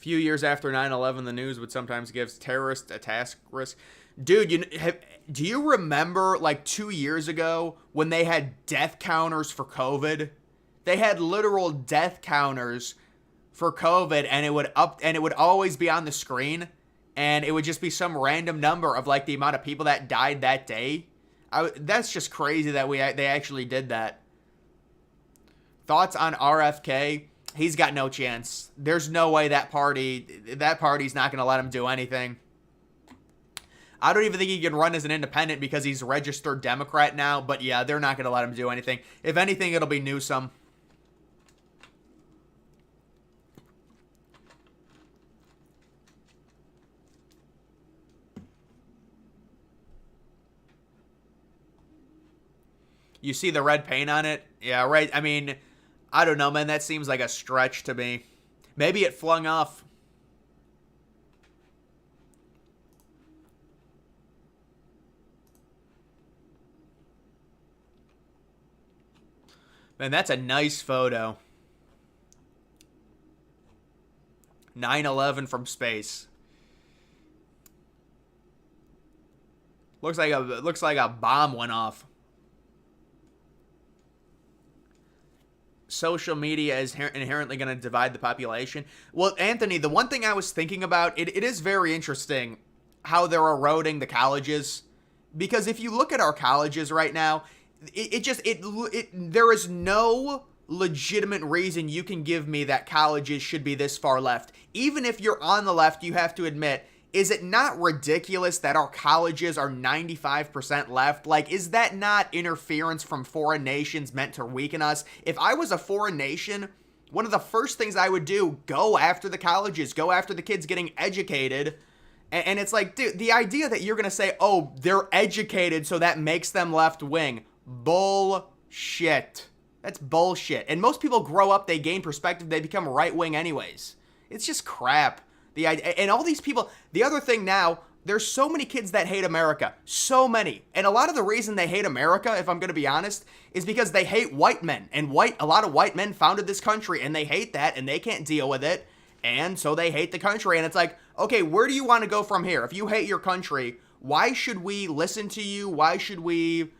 S1: few years after 9/11, the news would sometimes give terrorist attack risk. Dude, do you remember like 2 years ago when they had death counters for COVID? They had literal death counters for COVID, and it would always be on the screen, and it would just be some random number of like the amount of people that died that day. That's just crazy that they actually did that. Thoughts on RFK? He's got no chance. There's no way that party's not going to let him do anything. I don't even think he can run as an independent because he's a registered Democrat now. But yeah, they're not going to let him do anything. If anything, it'll be Newsom. You see the red paint on it? Yeah, right. I mean, I don't know, man. That seems like a stretch to me. Maybe it flung off. Man, that's a nice photo. 9/11 from space. Looks like a bomb went off. Social media is inherently going to divide the population. Well, Anthony, the one thing I was thinking about, it is very interesting how they're eroding the colleges. Because if you look at our colleges right now, there is no legitimate reason you can give me that colleges should be this far left. Even if you're on the left, you have to admit, is it not ridiculous that our colleges are 95% left? Like, is that not interference from foreign nations meant to weaken us? If I was a foreign nation, one of the first things I would do, go after the colleges, go after the kids getting educated. And it's like, dude, the idea that you're going to say, oh, they're educated, so that makes them left wing. Bullshit. That's bullshit. And most people grow up, they gain perspective, they become right wing anyways. It's just crap. And all these people, the other thing now, there's so many kids that hate America. So many. And a lot of the reason they hate America, if I'm going to be honest, is because they hate white men. And a lot of white men founded this country, and they hate that, and they can't deal with it. And so they hate the country. And it's like, okay, where do you want to go from here? If you hate your country, why should we listen to you? Why should we,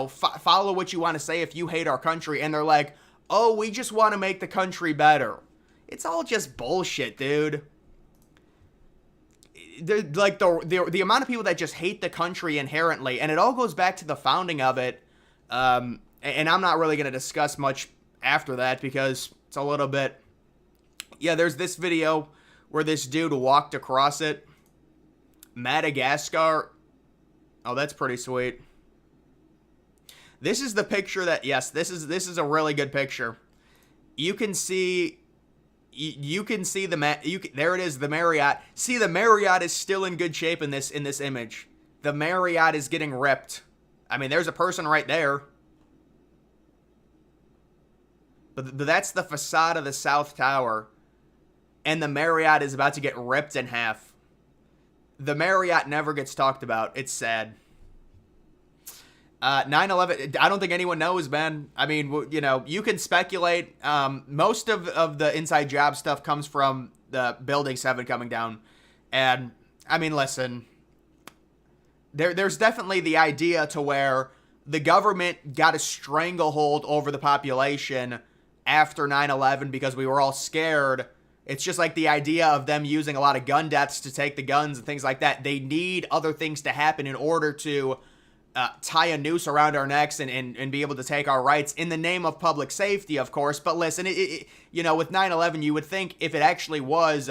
S1: follow what you want to say if you hate our country? And they're like, oh, we just want to make the country better. It's all just bullshit, dude. Like the amount of people that just hate the country inherently, and it all goes back to the founding of it. And I'm not really going to discuss much after that because it's a little bit. Yeah, there's this video where this dude walked across it. Madagascar. Oh, that's pretty sweet. This is the picture that, yes, this is a really good picture. You can see there it is, the Marriott. See, the Marriott is still in good shape in this image. The Marriott is getting ripped. I mean, there's a person right there. But that's the facade of the South Tower. And the Marriott is about to get ripped in half. The Marriott never gets talked about. It's sad. 9/11, I don't think anyone knows, man. I mean, you can speculate. Most of the inside job stuff comes from the Building 7 coming down. And, I mean, listen, there's definitely the idea to where the government got a stranglehold over the population after 9/11 because we were all scared. It's just like the idea of them using a lot of gun deaths to take the guns and things like that. They need other things to happen in order to tie a noose around our necks and be able to take our rights in the name of public safety, of course. But listen, with 9/11, you would think if it actually was,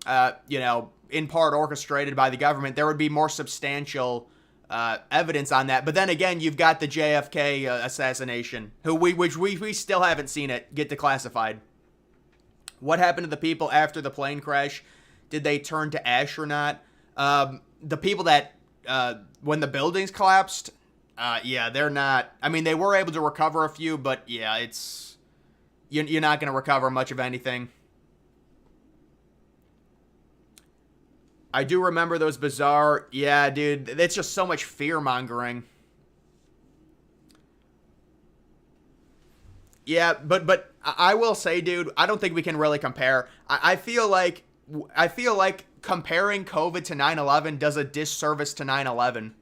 S1: in part orchestrated by the government, there would be more substantial evidence on that. But then again, you've got the JFK assassination, which we still haven't seen it get declassified. What happened to the people after the plane crash? Did they turn to ash or not? The people that, when the buildings collapsed, yeah, they're not. I mean, they were able to recover a few, but yeah, you're not going to recover much of anything. I do remember those bizarre, yeah, dude, it's just so much fear-mongering. Yeah, but I will say, dude, I don't think we can really compare. I feel like I feel like comparing COVID to 9/11 does a disservice to 9/11.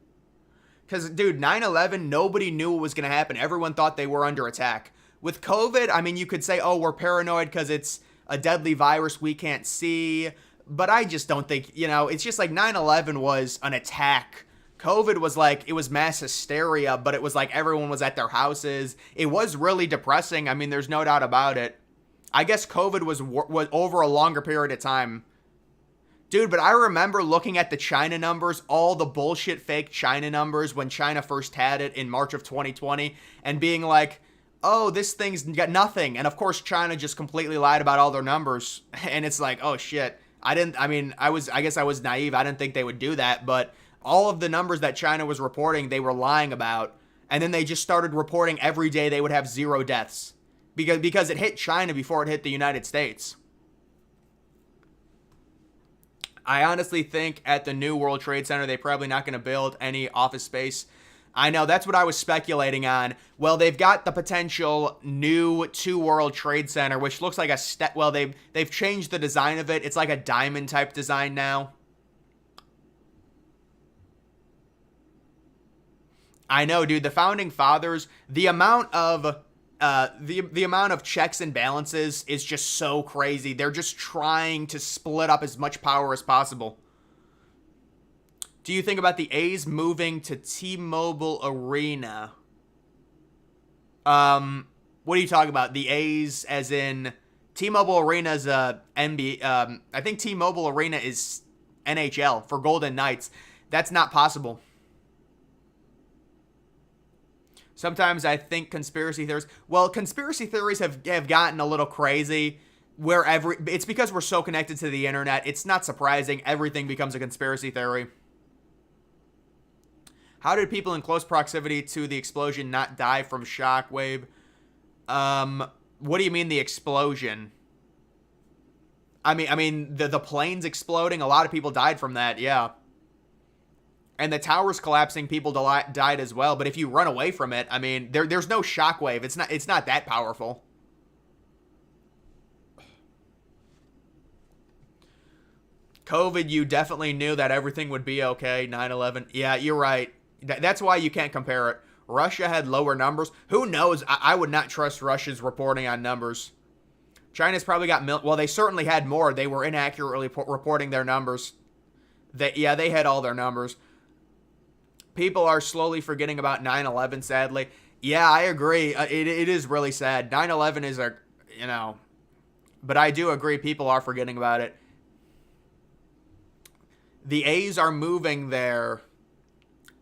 S1: Because, dude, 9/11, nobody knew what was going to happen. Everyone thought they were under attack. With COVID, I mean, you could say, oh, we're paranoid because it's a deadly virus we can't see. But I just don't think, it's just like 9/11 was an attack. COVID was like, it was mass hysteria, but it was like everyone was at their houses. It was really depressing. I mean, there's no doubt about it. I guess COVID was over a longer period of time. Dude, but I remember looking at the China numbers, all the bullshit fake China numbers when China first had it in March of 2020, and being like, oh, this thing's got nothing. And of course, China just completely lied about all their numbers. And it's like, oh shit. I guess I was naive. I didn't think they would do that. But all of the numbers that China was reporting, they were lying about. And then they just started reporting every day they would have 0 deaths. Because it hit China before it hit the United States. I honestly think at the new World Trade Center, they're probably not going to build any office space. I know, that's what I was speculating on. Well, they've got the potential new 2 World Trade Center, which looks like a step. Well, they've changed the design of it. It's like a diamond type design now. I know, dude. The founding fathers, the amount of the amount of checks and balances is just so crazy. They're just trying to split up as much power as possible. Do you think about the A's moving to T-Mobile Arena? What are you talking about? The A's as in T-Mobile Arena is NBA. I think T-Mobile Arena is NHL for Golden Knights. That's not possible. Sometimes I think conspiracy theories. Well, conspiracy theories have gotten a little crazy. It's because we're so connected to the internet. It's not surprising. Everything becomes a conspiracy theory. How did people in close proximity to the explosion not die from shockwave? What do you mean the explosion? I mean the planes exploding. A lot of people died from that. Yeah. And the towers collapsing, people died as well. But if you run away from it, I mean, there's no shockwave. It's not that powerful. COVID, you definitely knew that everything would be okay. 9/11. Yeah, you're right. That's why you can't compare it. Russia had lower numbers. Who knows? I would not trust Russia's reporting on numbers. China's probably got well, they certainly had more. They were inaccurately reporting their numbers. They had all their numbers. People are slowly forgetting about 9/11, sadly. Yeah, I agree. It is really sad. 9/11 is but I do agree people are forgetting about it. The A's are moving there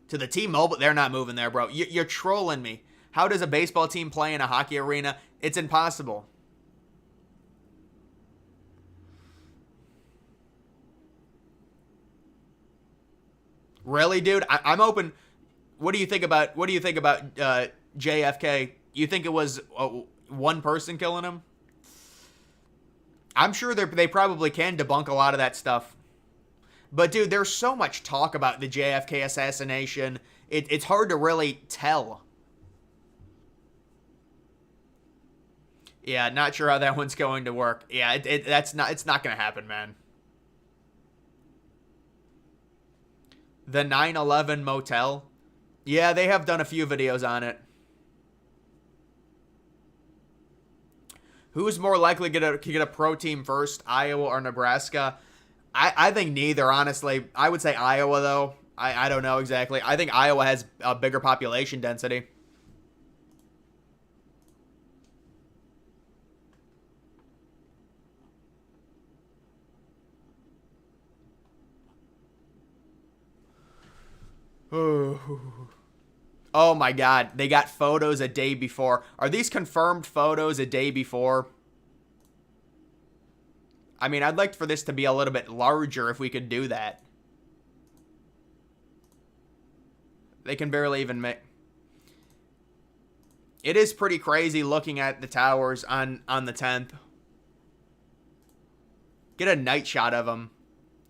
S1: to the T-Mobile. They're not moving there, bro. You're trolling me. How does a baseball team play in a hockey arena? It's impossible. Really, dude? I'm open. What do you think about JFK? You think it was one person killing him? I'm sure they probably can debunk a lot of that stuff. But dude, there's so much talk about the JFK assassination. It's hard to really tell. Yeah, not sure how that one's going to work. Yeah, it's not going to happen, man. The 9/11 motel. Yeah, they have done a few videos on it. Who's more likely to get a pro team first, Iowa or Nebraska? I think neither, honestly. I would say Iowa, though. I don't know exactly. I think Iowa has a bigger population density. Oh my god, they got photos a day before. Are these confirmed photos a day before? I mean, I'd like for this to be a little bit larger if we could do that. They can barely even make... It is pretty crazy looking at the towers on the 10th. Get a night shot of them.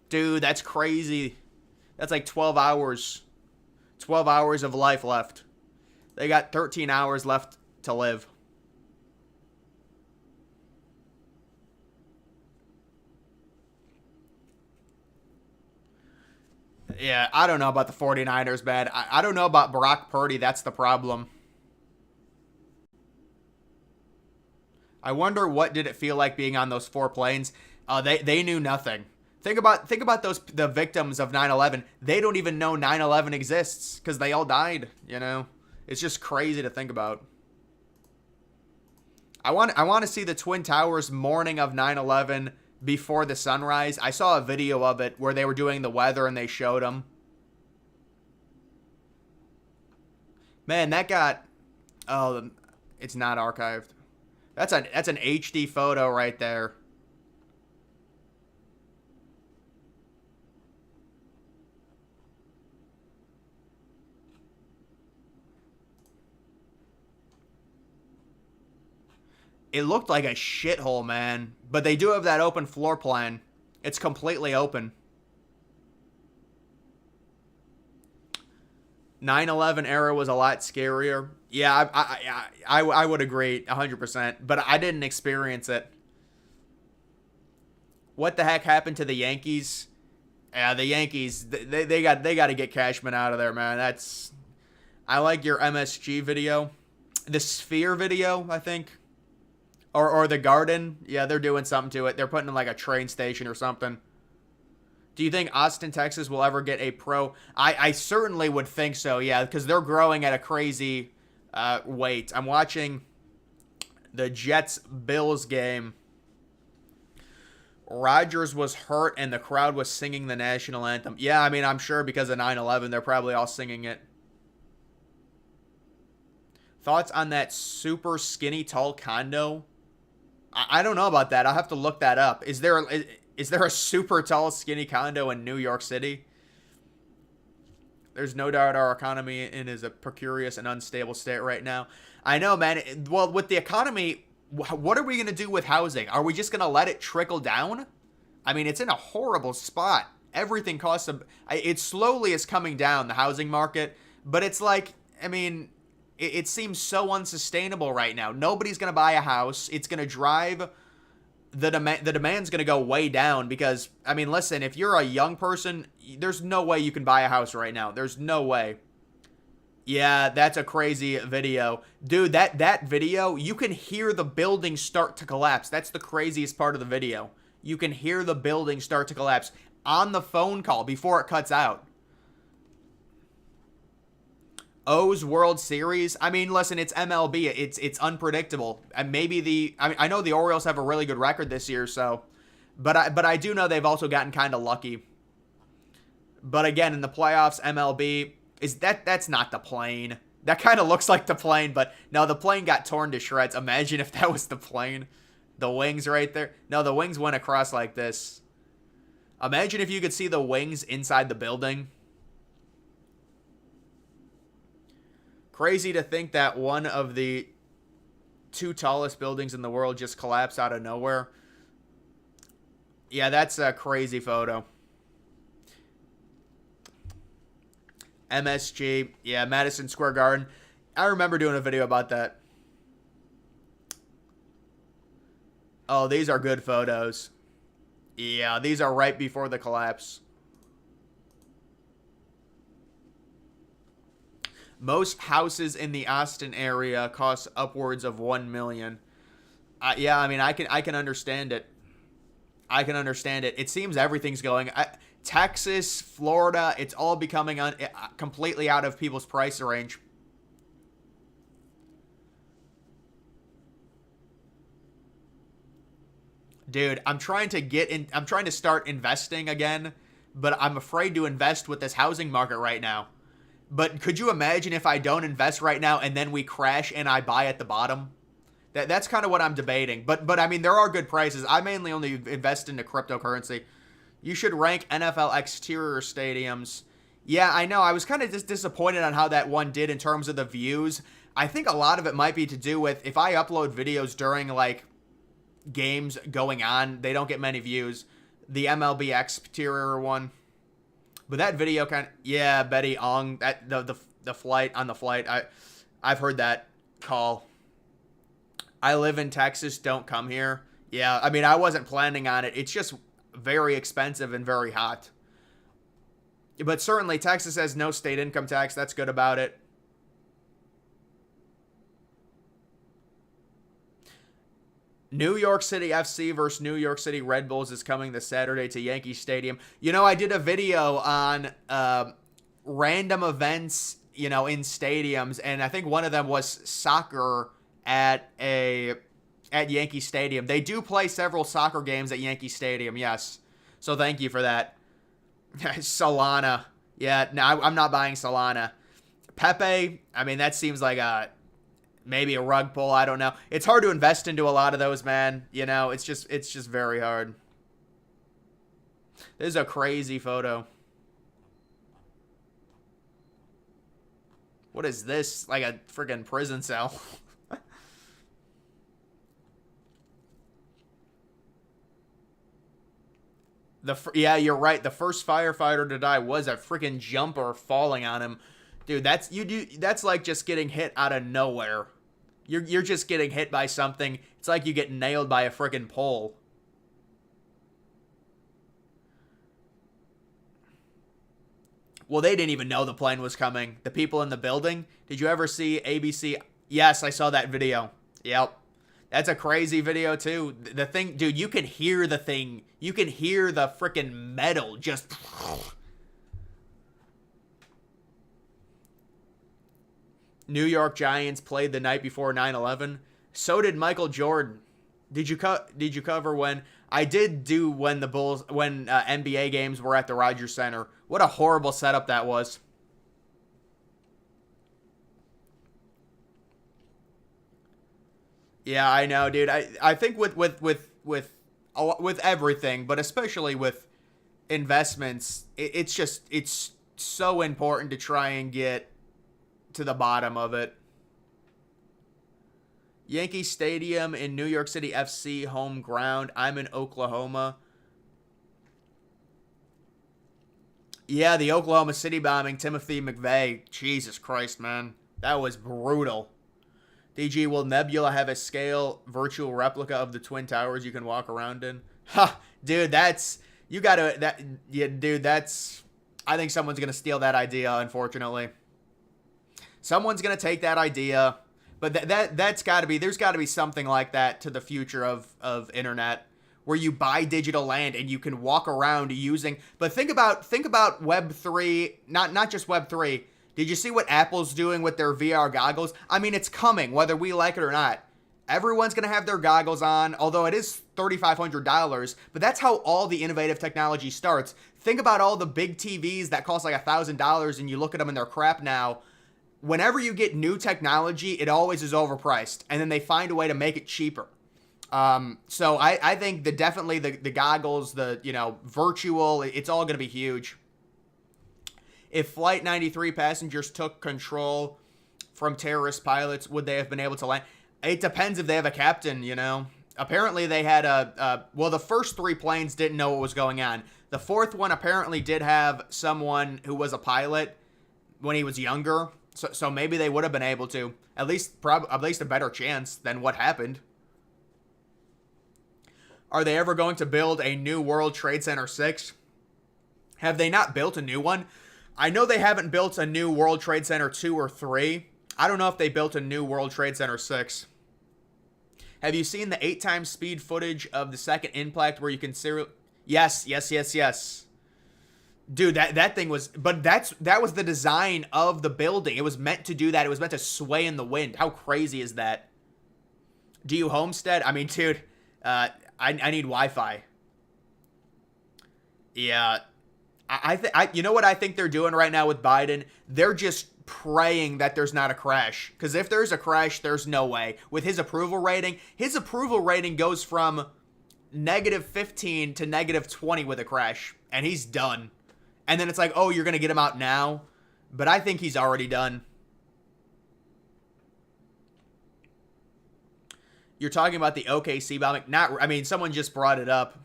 S1: Dude, that's crazy. That's like 12 hours. 12 hours of life left. They got 13 hours left to live. Yeah, I don't know about the 49ers, man. I don't know about Brock Purdy. That's the problem. I wonder what did it feel like being on those four planes. They knew nothing. Think about the victims of 9/11. They don't even know 9/11 exists because they all died. You know, it's just crazy to think about. I want to see the Twin Towers morning of 9/11 before the sunrise. I saw a video of it where they were doing the weather and they showed them. Man, that got oh, it's not archived. That's an HD photo right there. It looked like a shithole, man. But they do have that open floor plan. It's completely open. 9/11 era was a lot scarier. Yeah, I would agree 100%. But I didn't experience it. What the heck happened to the Yankees? Yeah, the Yankees. They got to get Cashman out of there, man. I like your MSG video, the Sphere video, I think. Or the Garden. Yeah, they're doing something to it. They're putting in like a train station or something. Do you think Austin, Texas will ever get a pro? I certainly would think so, yeah, because they're growing at a crazy rate. I'm watching the Jets-Bills game. Rodgers was hurt and the crowd was singing the national anthem. Yeah, I mean, I'm sure because of 9/11, they're probably all singing it. Thoughts on that super skinny tall condo? I don't know about that. I'll have to look that up. Is there a super tall skinny condo in New York City? There's no doubt our economy is a precarious and unstable state right now. I know, man. Well, with the economy, what are we going to do with housing? Are we just going to let it trickle down? I mean, it's in a horrible spot. Everything costs it slowly is coming down, the housing market, but it's like, I mean, it seems so unsustainable right now. Nobody's going to buy a house. It's going to drive the demand's going to go way down because, I mean, listen, if you're a young person, there's no way you can buy a house right now. There's no way. Yeah, that's a crazy video. Dude, that video, you can hear the building start to collapse. That's the craziest part of the video. You can hear the building start to collapse on the phone call before it cuts out. O's World Series. I mean, listen, it's MLB. It's unpredictable. And maybe I know the Orioles have a really good record this year, so but I do know they've also gotten kind of lucky. But again, in the playoffs, MLB that's not the plane. That kind of looks like the plane, but no, the plane got torn to shreds. Imagine if that was the plane. The wings right there. No, the wings went across like this. Imagine if you could see the wings inside the building. Crazy to think that one of the two tallest buildings in the world just collapsed out of nowhere. Yeah, that's a crazy photo. MSG. Yeah, Madison Square Garden. I remember doing a video about that. Oh, these are good photos. Yeah, these are right before the collapse. Most houses in the Austin area cost upwards of $1 million. Yeah, I mean, I can understand it. I can understand it. It seems everything's going. Texas, Florida, it's all becoming completely out of people's price range. Dude, I'm trying to start investing again, but I'm afraid to invest with this housing market right now. But could you imagine if I don't invest right now and then we crash and I buy at the bottom? That's kind of what I'm debating. But I mean, there are good prices. I mainly only invest into cryptocurrency. You should rank NFL exterior stadiums. Yeah, I know. I was kind of just disappointed on how that one did in terms of the views. I think a lot of it might be to do with if I upload videos during like games going on, they don't get many views. The MLB exterior one. But that video kind of, yeah, Betty Ong, that the flight on the flight, I've heard that call. I live in Texas, don't come here. Yeah, I mean, I wasn't planning on it. It's just very expensive and very hot. But certainly Texas has no state income tax. That's good about it. New York City FC versus New York City Red Bulls is coming this Saturday to Yankee Stadium. You know, I did a video on random events, you know, in stadiums, and I think one of them was soccer at Yankee Stadium. They do play several soccer games at Yankee Stadium, yes. So thank you for that. Solana. Yeah, no, I'm not buying Solana. Pepe, I mean, that seems like maybe a rug pull. I don't know. It's hard to invest into a lot of those, man. You know, it's just very hard. This is a crazy photo. What is this? Like a freaking prison cell. Yeah, you're right. The first firefighter to die was a freaking jumper falling on him. Dude, that's like just getting hit out of nowhere. You're just getting hit by something. It's like you get nailed by a freaking pole. Well, they didn't even know the plane was coming. The people in the building. Did you ever see ABC? Yes, I saw that video. Yep. That's a crazy video, too. The thing, dude, you can hear the thing. You can hear the freaking metal just... New York Giants played the night before 9/11. So did Michael Jordan. Did you cover when... I did do when the Bulls... When NBA games were at the Rogers Center. What a horrible setup that was. Yeah, I know, dude. I think with everything, but especially with investments, it's so important to try and get to the bottom of it. Yankee Stadium in New York City FC home ground. I'm in Oklahoma. Yeah, the Oklahoma City bombing, Timothy McVeigh. Jesus Christ, man. That was brutal. DG, will Nebula have a scale virtual replica of the Twin Towers you can walk around in? Ha, dude, that's... You gotta... Yeah, dude, that's... I think someone's gonna steal that idea, unfortunately. Someone's gonna take that idea, but that's gotta be... There's gotta be something like that to the future of internet, where you buy digital land and you can walk around using... But think about Web3, not just Web3. Did you see what Apple's doing with their VR goggles? I mean, it's coming, whether we like it or not. Everyone's going to have their goggles on, although it is $3,500, but that's how all the innovative technology starts. Think about all the big TVs that cost like $1,000 and you look at them and they're crap now. Whenever you get new technology, it always is overpriced, and then they find a way to make it cheaper. So I think definitely the goggles, the, you know, virtual, it's all going to be huge. If Flight 93 passengers took control from terrorist pilots, would they have been able to land? It depends if they have a captain, you know. Apparently they had well, the first 3 planes didn't know what was going on. The 4th one apparently did have someone who was a pilot when he was younger. So maybe they would have been able to. At least a better chance than what happened. Are they ever going to build a new World Trade Center 6? Have they not built a new one? I know they haven't built a new World Trade Center 2 or 3. I don't know if they built a new World Trade Center 6. Have you seen the 8 times speed footage of the second impact where you can serial... Yes. Dude, that thing was... But that was the design of the building. It was meant to do that. It was meant to sway in the wind. How crazy is that? Do you homestead? I mean, dude, I need Wi-Fi. Yeah... you know what I think they're doing right now with Biden? They're just praying that there's not a crash. Because if there's a crash, there's no way. With his approval rating goes from -15 to -20 with a crash. And he's done. And then it's like, oh, you're going to get him out now? But I think he's already done. You're talking about the OKC bombing? I mean, someone just brought it up.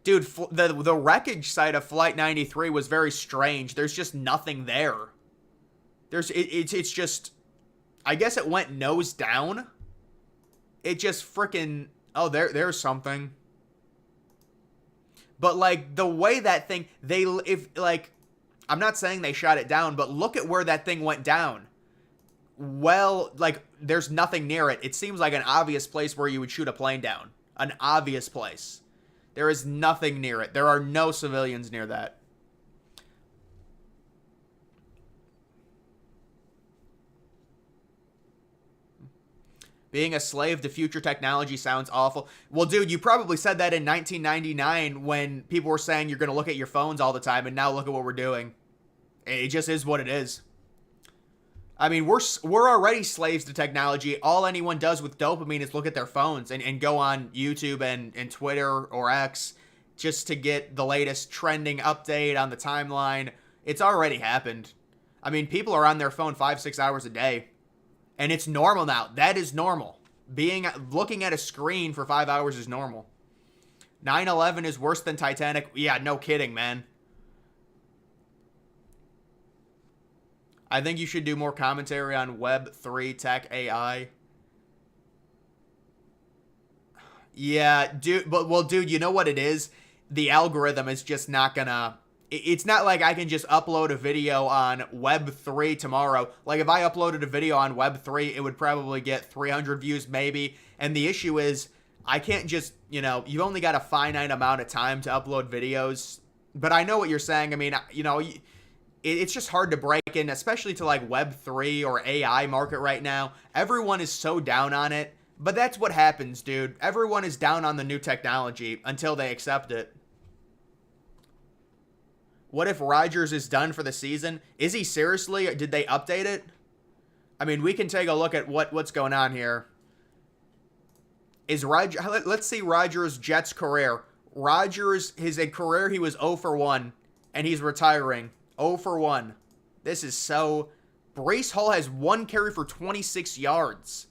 S1: Dude, the wreckage site of Flight 93 was very strange. There's just nothing there. It's just... I guess it went nose down. It just freaking... Oh, there's something. But like the way that thing, if like, I'm not saying they shot it down, but look at where that thing went down. Well, like there's nothing near it. It seems like an obvious place where you would shoot a plane down. An obvious place. There is nothing near it. There are no civilians near that. Being a slave to future technology sounds awful. Well, dude, you probably said that in 1999 when people were saying you're going to look at your phones all the time, and now look at what we're doing. It just is what it is. I mean, we're already slaves to technology. All anyone does with dopamine is look at their phones and go on YouTube and Twitter or X just to get the latest trending update on the timeline. It's already happened. I mean, people are on their phone 5-6 hours a day. And it's normal now. That is normal. Looking at a screen for 5 hours is normal. 9/11 is worse than Titanic. Yeah, no kidding, man. I think you should do more commentary on Web3 tech AI. Yeah, dude. Dude, you know what it is? The algorithm is just not gonna. It's not like I can just upload a video on Web3 tomorrow. Like, if I uploaded a video on Web3, it would probably get 300 views maybe. And the issue is, I can't just, you've only got a finite amount of time to upload videos. But I know what you're saying. I mean, it's just hard to break in, especially to, like, Web3 or AI market right now. Everyone is so down on it. But that's what happens, dude. Everyone is down on the new technology until they accept it. What if Rodgers is done for the season? Is he seriously? Did they update it? I mean, we can take a look at what's going on here. Let's see Rodgers' Jets career. Rodgers, his career, he was 0 for 1, and he's retiring. 0 for 1. This is so... Breece Hall has 1 carry for 26 yards.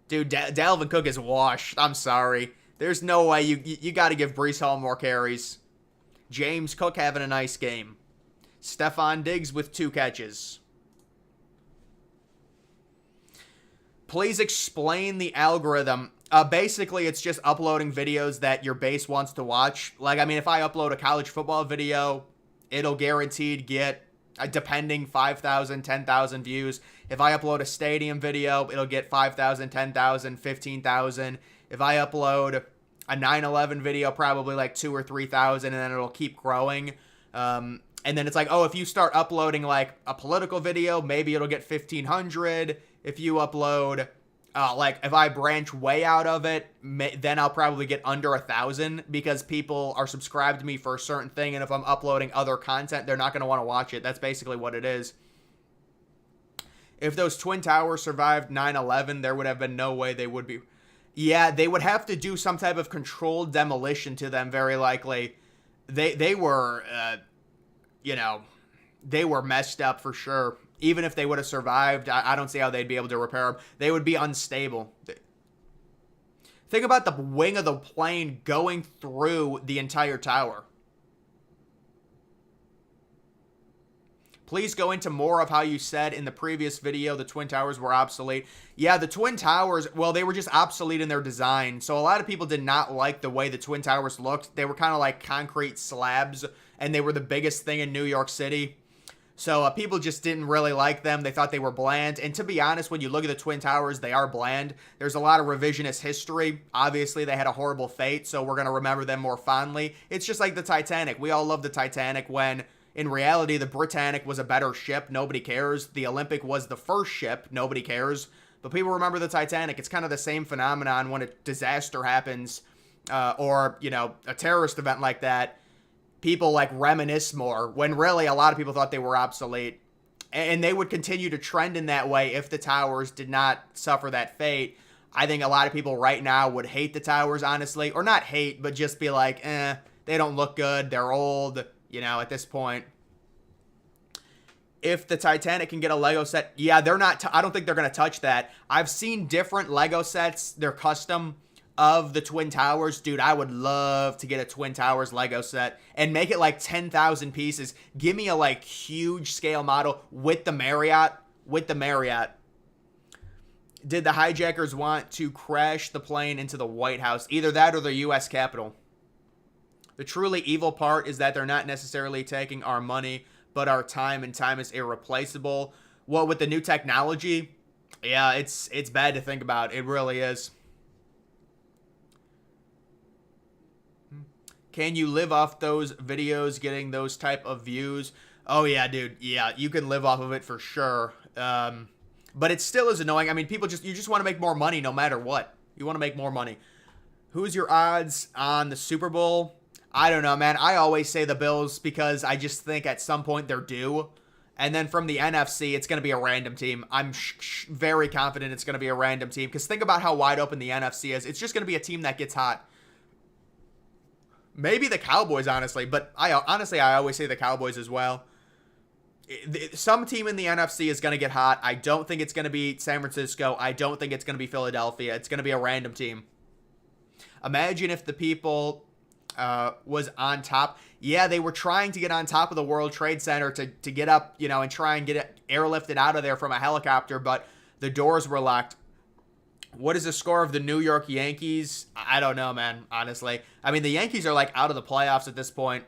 S1: Dude, Dalvin Cook is washed. I'm sorry. There's no way you got to give Breece Hall more carries. James Cook having a nice game. Stephon Diggs with 2 catches. Please explain the algorithm. Basically, it's just uploading videos that your base wants to watch. Like, I mean, if I upload a college football video, it'll guaranteed get, depending, 5,000, 10,000 views. If I upload a stadium video, it'll get 5,000, 10,000, 15,000. If I upload a 9/11 video, probably like 2,000 or 3,000, and then it'll keep growing. And then it's like, oh, if you start uploading like a political video, maybe it'll get 1,500. If you upload, like if I branch way out of it, then I'll probably get under 1,000 because people are subscribed to me for a certain thing. And if I'm uploading other content, they're not going to want to watch it. That's basically what it is. If those Twin Towers survived 9/11, there would have been no way they would be. Yeah, they would have to do some type of controlled demolition to them, very likely. They were, they were messed up for sure. Even if they would have survived, I don't see how they'd be able to repair them. They would be unstable. Think about the wing of the plane going through the entire tower. Please go into more of how you said in the previous video the Twin Towers were obsolete. Yeah, the Twin Towers, well, they were just obsolete in their design. So a lot of people did not like the way the Twin Towers looked. They were kind of like concrete slabs, and they were the biggest thing in New York City. So people just didn't really like them. They thought they were bland. And to be honest, when you look at the Twin Towers, they are bland. There's a lot of revisionist history. Obviously, they had a horrible fate, so we're going to remember them more fondly. It's just like the Titanic. We all love the Titanic when, in reality, the Britannic was a better ship. Nobody cares. The Olympic was the first ship. Nobody cares. But people remember the Titanic. It's kind of the same phenomenon when a disaster happens or, a terrorist event like that. People like reminisce more when really a lot of people thought they were obsolete. And they would continue to trend in that way if the towers did not suffer that fate. I think a lot of people right now would hate the towers, honestly. Or not hate, but just be like, they don't look good. They're old, at this point. If the Titanic can get a Lego set, yeah, they're not, I don't think they're going to touch that. I've seen different Lego sets. They're custom of the Twin Towers. Dude, I would love to get a Twin Towers Lego set and make it like 10,000 pieces. Give me a huge scale model with the Marriott. Did the hijackers want to crash the plane into the White House? Either that or the U.S. Capitol. The truly evil part is that they're not necessarily taking our money, but our time, and time is irreplaceable. Well, with the new technology, yeah, it's bad to think about. It really is. Can you live off those videos getting those type of views? Oh yeah, dude. Yeah, you can live off of it for sure. But it still is annoying. I mean, you just want to make more money no matter what. You want to make more money. Who's your odds on the Super Bowl? I don't know, man. I always say the Bills because I just think at some point they're due. And then from the NFC, it's going to be a random team. I'm very confident it's going to be a random team because think about how wide open the NFC is. It's just going to be a team that gets hot. Maybe the Cowboys, honestly, but I always say the Cowboys as well. Some team in the NFC is going to get hot. I don't think it's going to be San Francisco. I don't think it's going to be Philadelphia. It's going to be a random team. Imagine if the people was on top. Yeah, they were trying to get on top of the World Trade Center to get up, and try and get it airlifted out of there from a helicopter, but the doors were locked. What is the score of the New York Yankees? I don't know, man, honestly. I mean, the Yankees are like out of the playoffs at this point.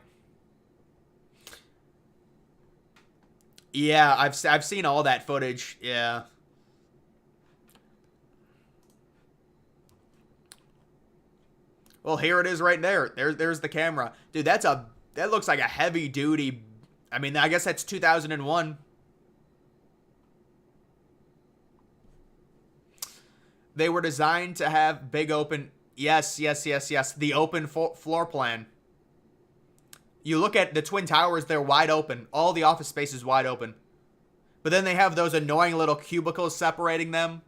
S1: Yeah, I've seen all that footage. Yeah. Well, here it is right there. There's the camera. Dude, that looks like a heavy duty. I mean, I guess that's 2001. They were designed to have big open. Yes. The open floor plan. You look at the Twin Towers, they're wide open. All the office space is wide open. But then they have those annoying little cubicles separating them.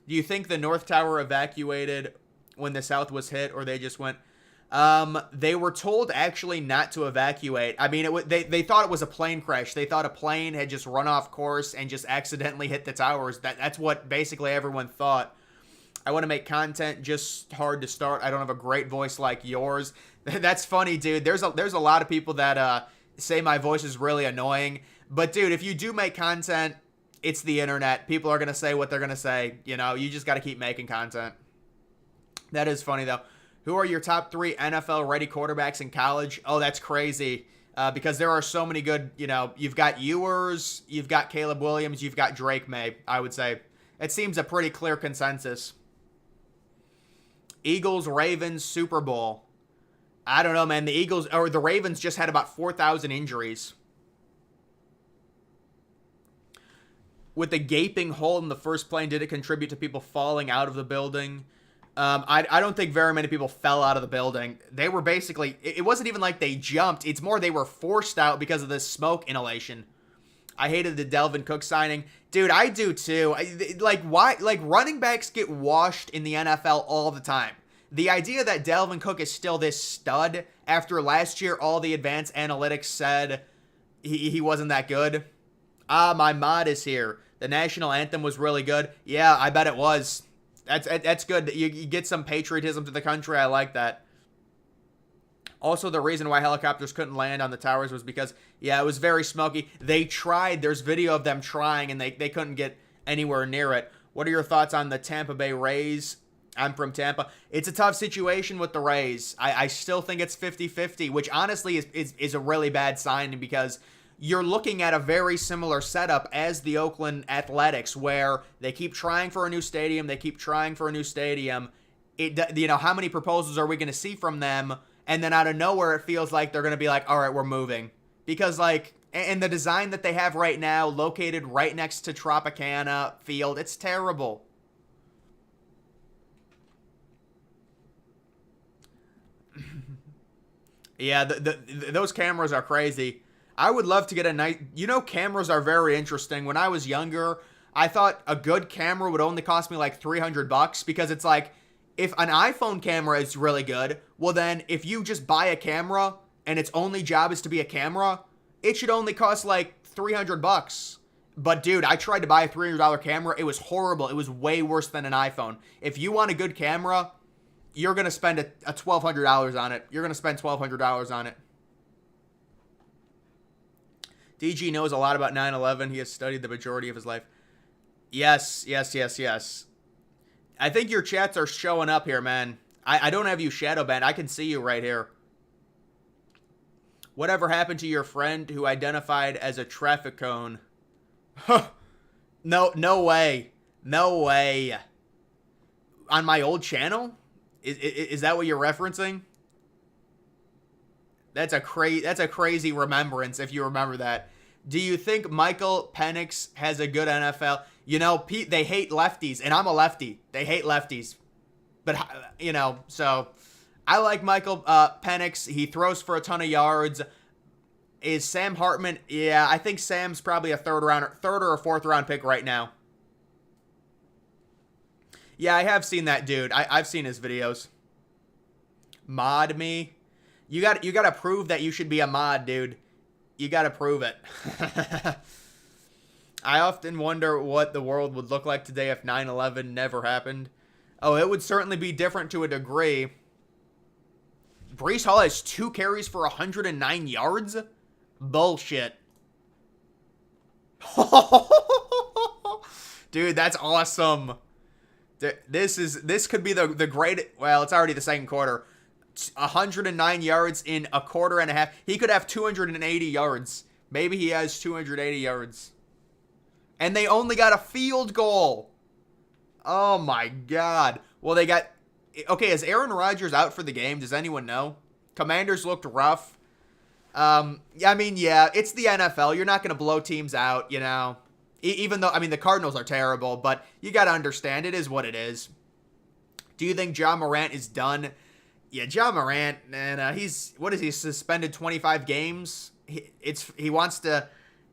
S1: Do you think the North Tower evacuated when the South was hit, or they just went? They were told actually not to evacuate. I mean, they thought it was a plane crash. They thought a plane had just run off course and just accidentally hit the towers. That's what basically everyone thought. I want to make content, just hard to start. I don't have a great voice like yours. That's funny, dude. There's a lot of people that say my voice is really annoying. But dude, if you do make content, it's the internet. People are gonna say what they're gonna say. You just got to keep making content. That is funny though. Who are your top 3 NFL ready quarterbacks in college? Oh, that's crazy. Because there are so many good, you've got Ewers, you've got Caleb Williams, you've got Drake May, I would say. It seems a pretty clear consensus. Eagles, Ravens, Super Bowl. I don't know, man. The Ravens just had about 4,000 injuries. With the gaping hole in the first plane, did it contribute to people falling out of the building? I don't think very many people fell out of the building. They were basically, it wasn't even like they jumped. It's more they were forced out because of the smoke inhalation. I hated the Dalvin Cook signing. Dude, I do too. Why? Like, running backs get washed in the NFL all the time. The idea that Dalvin Cook is still this stud after last year, all the advanced analytics said he wasn't that good. My mod is here. The national anthem was really good. Yeah, I bet it was. That's good. You get some patriotism to the country. I like that. Also, the reason why helicopters couldn't land on the towers was because, yeah, it was very smoky. They tried. There's video of them trying, and they couldn't get anywhere near it. What are your thoughts on the Tampa Bay Rays? I'm from Tampa. It's a tough situation with the Rays. I still think it's 50-50, which honestly is a really bad sign because you're looking at a very similar setup as the Oakland Athletics, where they keep trying for a new stadium. They keep trying for a new stadium. How many proposals are we going to see from them? And then out of nowhere, it feels like they're going to be like, all right, we're moving. Because, and the design that they have right now, located right next to Tropicana Field, it's terrible. Yeah, those cameras are crazy. I would love to get a nice... cameras are very interesting. When I was younger, I thought a good camera would only cost me like $300 because it's like, if an iPhone camera is really good, well then, if you just buy a camera and its only job is to be a camera, it should only cost like $300. But dude, I tried to buy a $300 camera. It was horrible. It was way worse than an iPhone. If you want a good camera, you're going to spend a $1,200 on it. You're going to spend $1,200 on it. DG knows a lot about 9/11. He has studied the majority of his life. Yes. I think your chats are showing up here, man. I don't have you shadow banned. I can see you right here. Whatever happened to your friend who identified as a traffic cone? No way. No way. On my old channel? Is that what you're referencing? That's a crazy remembrance if you remember that. Do you think Michael Penix has a good NFL? You know, Pete, they hate lefties, and I'm a lefty. They hate lefties. But, you know, so I like Michael Penix. He throws for a ton of yards. Is Sam Hartman? Yeah, I think Sam's probably a third or a fourth round pick right now. Yeah, I have seen that dude. I've seen his videos. Mod me. You got to prove that you should be a mod, dude. You got to prove it. I often wonder what the world would look like today if 9/11 never happened. Oh, it would certainly be different to a degree. Breece Hall has 2 carries for 109 yards? Bullshit. Dude, that's awesome. This could be the great. Well, it's already the second quarter. 109 yards in a quarter and a half. He could have 280 yards. Maybe he has 280 yards. And they only got a field goal. Oh my God. Well, they got. Okay, is Aaron Rodgers out for the game? Does anyone know? Commanders looked rough. I mean, yeah, it's the NFL. You're not going to blow teams out, you know. Even though, I mean, the Cardinals are terrible, but you got to understand it is what it is. Do you think Ja Morant is done? Yeah, Ja Morant, and he's suspended 25 games?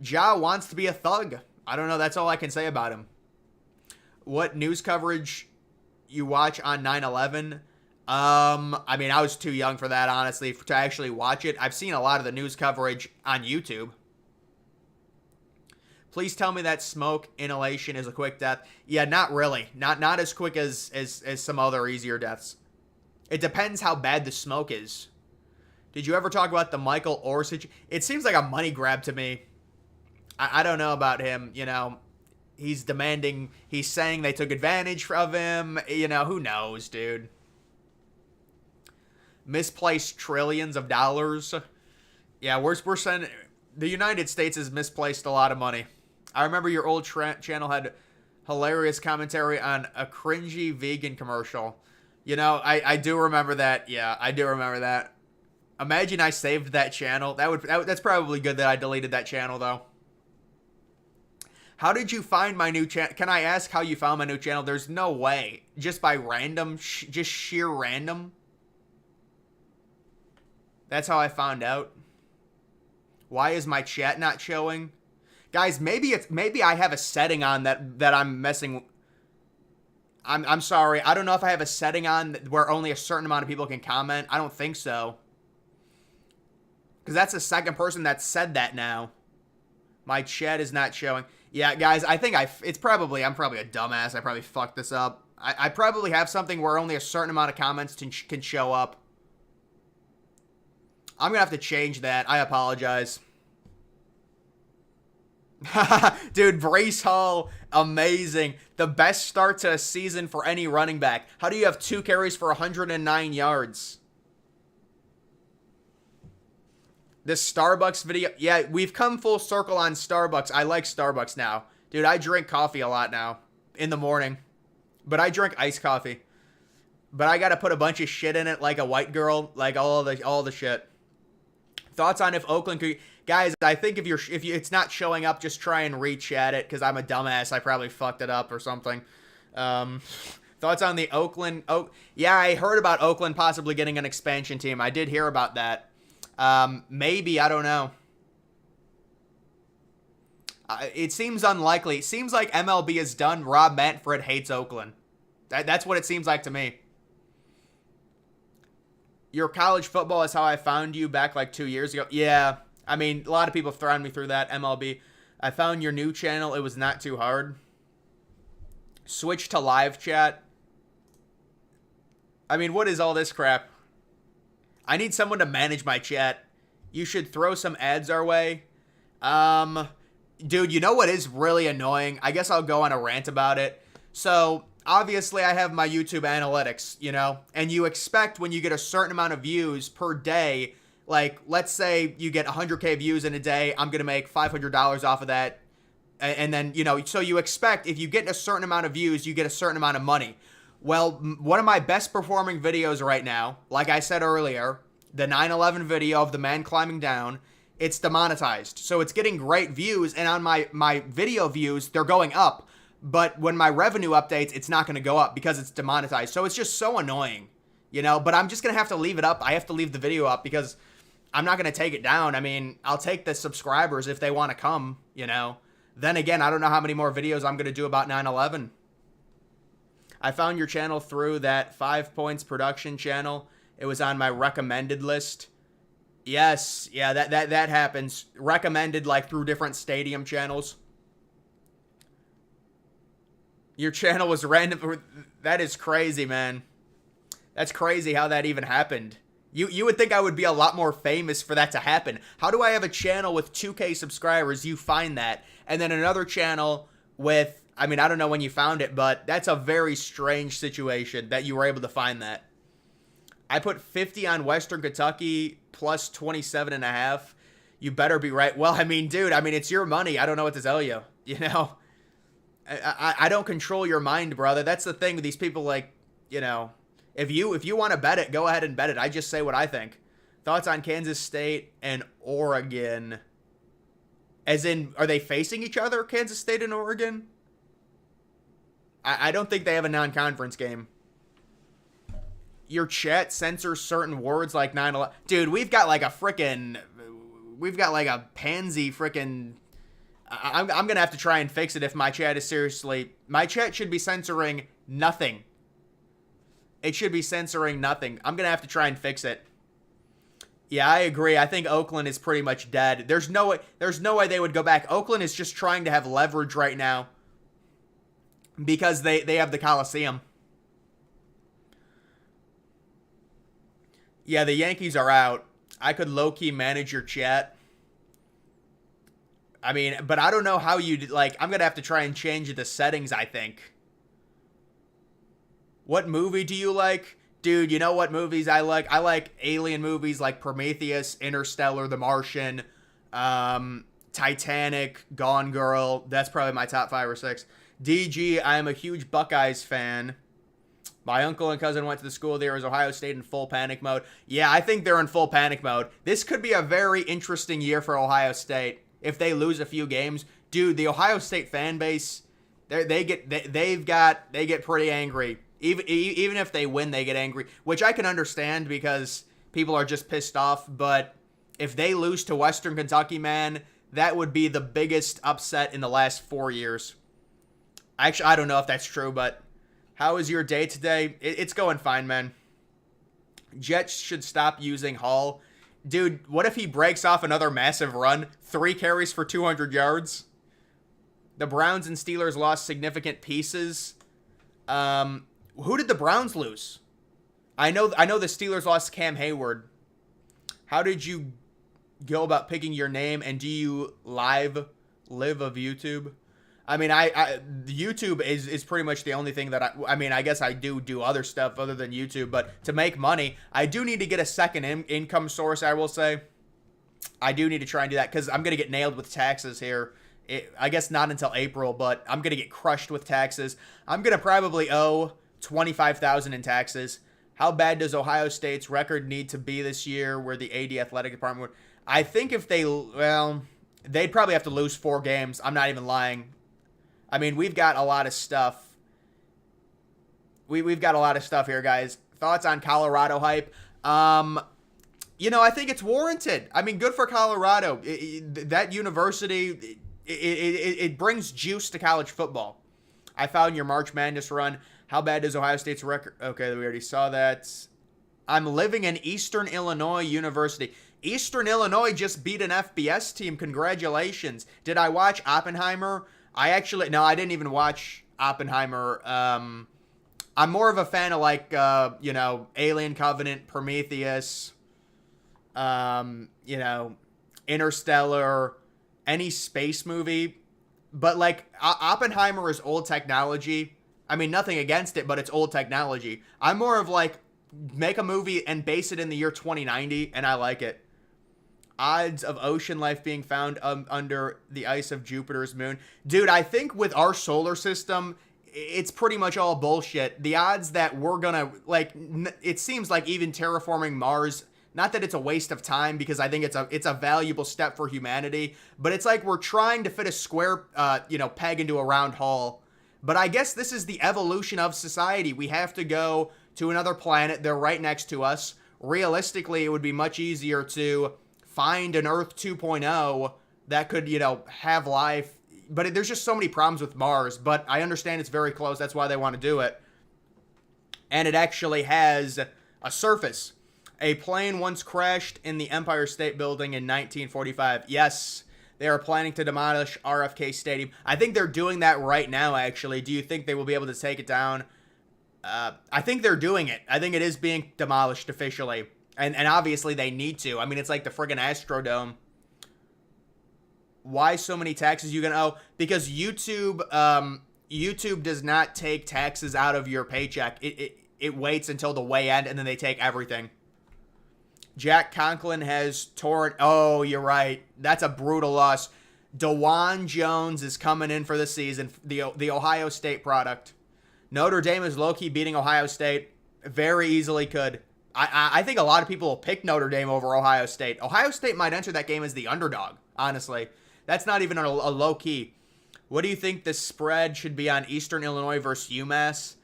S1: Ja wants to be a thug. I don't know, that's all I can say about him. What news coverage you watch on 9/11? I mean, I was too young for that, honestly, to actually watch it. I've seen a lot of the news coverage on YouTube. Please tell me that smoke inhalation is a quick death. Yeah, not really. Not as quick as some other easier deaths. It depends how bad the smoke is. Did you ever talk about the Michael Orr situation? It seems like a money grab to me. I don't know about him, you know. He's saying they took advantage of him. You know, who knows, dude. Misplaced trillions of dollars. Yeah, we're sending. The United States has misplaced a lot of money. I remember your old channel had hilarious commentary on a cringy vegan commercial. You know, I do remember that. Yeah, I do remember that. Imagine I saved that channel. That's probably good that I deleted that channel, though. How did you find my new channel? Can I ask how you found my new channel? There's no way. Just by random, just sheer random. That's how I found out. Why is my chat not showing? Guys, maybe I have a setting on that I'm messing. I'm sorry. I don't know if I have a setting on where only a certain amount of people can comment. I don't think so. Because that's the second person that said that now. My chat is not showing. Yeah, guys, I think I'm probably a dumbass. I probably fucked this up. I probably have something where only a certain amount of comments can show up. I'm going to have to change that. I apologize. Dude, Breece Hall, amazing. The best start to a season for any running back. How do you have 2 carries for 109 yards? This Starbucks video. Yeah, we've come full circle on Starbucks. I like Starbucks now. Dude, I drink coffee a lot now. In the morning. But I drink iced coffee. But I gotta put a bunch of shit in it like a white girl. Like all the shit. Thoughts on if Oakland could... Guys, I think if it's not showing up, just try and re-chat it, because I'm a dumbass. I probably fucked it up or something. Thoughts on the Oakland... yeah, I heard about Oakland possibly getting an expansion team. I did hear about that. Maybe, I don't know. It seems unlikely. It seems like MLB is done. Rob Manfred hates Oakland. That's what it seems like to me. Your college football is how I found you back like 2 years ago. Yeah, I mean, a lot of people have thrown me through that, MLB. I found your new channel. It was not too hard. Switch to live chat. I mean, what is all this crap? I need someone to manage my chat. You should throw some ads our way. Dude, you know what is really annoying? I guess I'll go on a rant about it. So, obviously, I have my YouTube analytics, you know? And you expect when you get a certain amount of views per day, Like, let's say you get 100K views in a day. I'm going to make $500 off of that. And then, so you expect if you get a certain amount of views, you get a certain amount of money. Well, one of my best performing videos right now, like I said earlier, the 9/11 video of the man climbing down, it's demonetized. So it's getting great views, and on my video views, they're going up. But when my revenue updates, it's not going to go up because it's demonetized. So it's just so annoying, But I'm just going to have to leave it up. I have to leave the video up because I'm not going to take it down. I mean, I'll take the subscribers if they want to come, Then again, I don't know how many more videos I'm going to do about 9/11. I found your channel through that 5 Points production channel. It was on my recommended list. Yes, yeah, that happens. Recommended like through different stadium channels. Your channel was random. That is crazy, man. That's crazy how that even happened. You would think I would be a lot more famous for that to happen. How do I have a channel with 2K subscribers? You find that. And then another channel with, I don't know when you found it, but that's a very strange situation that you were able to find that. I put 50 on Western Kentucky plus 27.5. You better be right. Well, dude, it's your money. I don't know what to tell you. I don't control your mind, brother. That's the thing with these people, like, if you want to bet it, go ahead and bet it. I just say what I think. Thoughts on Kansas State and Oregon? As in, are they facing each other, Kansas State and Oregon? I don't think they have a non-conference game. Your chat censors certain words like 9/11. Dude, we've got like a pansy freaking... I'm going to have to try and fix it if my chat is seriously... My chat should be censoring nothing. It should be censoring nothing. I'm going to have to try and fix it. Yeah, I agree. I think Oakland is pretty much dead. There's no way they would go back. Oakland is just trying to have leverage right now because they have the Coliseum. Yeah, the Yankees are out. I could low-key manage your chat. But I don't know how you'd, like, I'm going to have to try and change the settings, I think. What movie do you like? Dude, you know what movies I like? I like alien movies like Prometheus, Interstellar, The Martian, Titanic, Gone Girl. That's probably my top 5 or 6. DG, I am a huge Buckeyes fan. My uncle and cousin went to the school there as Ohio State in full panic mode. Yeah, I think they're in full panic mode. This could be a very interesting year for Ohio State if they lose a few games. Dude, the Ohio State fan base, they get pretty angry. Even if they win, they get angry, which I can understand because people are just pissed off. But if they lose to Western Kentucky, man, that would be the biggest upset in the last 4 years. Actually, I don't know if that's true, but how is your day today? It's going fine, man. Jets should stop using Hall. Dude, what if he breaks off another massive run? 3 carries for 200 yards? The Browns and Steelers lost significant pieces. Who did the Browns lose? I know the Steelers lost Cam Hayward. How did you go about picking your name, and do you live of YouTube? YouTube is pretty much the only thing that I guess I do other stuff other than YouTube, but to make money, I do need to get a second income source, I will say. I do need to try and do that because I'm going to get nailed with taxes here. I guess not until April, but I'm going to get crushed with taxes. I'm going to probably owe $25,000 in taxes. How bad does Ohio State's record need to be this year where the AD athletic department would... I think if they'd probably have to lose 4 games. I'm not even lying. We've got a lot of stuff. We've got a lot of stuff here, guys. Thoughts on Colorado hype? I think it's warranted. Good for Colorado. That university, it brings juice to college football. I found your March Madness run. How bad is Ohio State's record? Okay, we already saw that. I'm living in Eastern Illinois University. Eastern Illinois just beat an FBS team. Congratulations. Did I watch Oppenheimer? I didn't even watch Oppenheimer. I'm more of a fan of Alien Covenant, Prometheus, Interstellar, any space movie. But Oppenheimer is old technology. Nothing against it, but it's old technology. I'm more of make a movie and base it in the year 2090, and I like it. odds of ocean life being found under the ice of Jupiter's moon. Dude, I think with our solar system, it's pretty much all bullshit. The odds that we're gonna, like, it seems like even terraforming Mars, not that it's a waste of time, because I think it's a valuable step for humanity, but it's like we're trying to fit a square, peg into a round hole. But I guess this is the evolution of society. We have to go to another planet. They're right next to us. Realistically, it would be much easier to find an Earth 2.0 that could, have life. But there's just so many problems with Mars. But I understand it's very close. That's why they want to do it. And it actually has a surface. A plane once crashed in the Empire State Building in 1945. Yes, they are planning to demolish RFK Stadium. I think they're doing that right now, actually. Do you think they will be able to take it down? I think they're doing it. I think it is being demolished officially. And obviously they need to. I mean, it's like the friggin' Astrodome. Why so many taxes you gonna owe? Because YouTube does not take taxes out of your paycheck. It waits until the way end, and then they take everything. Jack Conklin has torn... Oh, you're right. That's a brutal loss. DeJuan Jones is coming in for the season. The Ohio State product. Notre Dame is low-key beating Ohio State. Very easily could. I think a lot of people will pick Notre Dame over Ohio State. Ohio State might enter that game as the underdog, honestly. That's not even a low-key. What do you think the spread should be on Eastern Illinois versus UMass?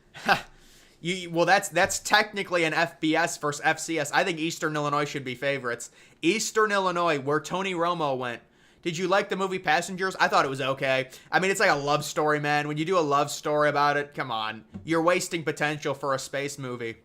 S1: Well, that's technically an FBS versus FCS. I think Eastern Illinois should be favorites. Eastern Illinois, where Tony Romo went. Did you like the movie Passengers? I thought it was okay. I mean, it's like a love story, man. When you do a love story about it, come on. You're wasting potential for a space movie.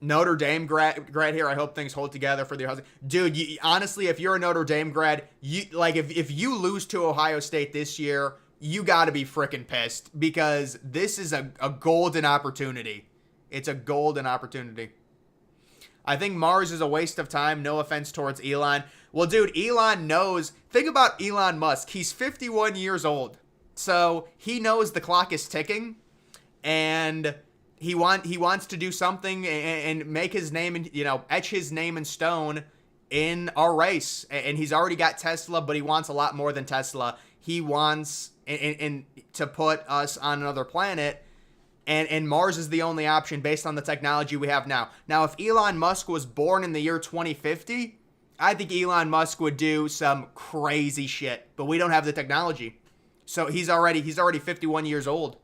S1: Notre Dame grad here. I hope things hold together for the housing. Dude, honestly, if you're a Notre Dame grad, if you lose to Ohio State this year, you got to be freaking pissed, because this is a golden opportunity. It's a golden opportunity. I think Mars is a waste of time. No offense towards Elon. Well, dude, Elon knows. Think about Elon Musk. He's 51 years old. So he knows the clock is ticking, and he wants to do something and make his name, etch his name in stone in our race. And he's already got Tesla, but he wants a lot more than Tesla. He wants and to put us on another planet, and Mars is the only option based on the technology we have now. Now, if Elon Musk was born in the year 2050, I think Elon Musk would do some crazy shit, but we don't have the technology. So he's already 51 years old.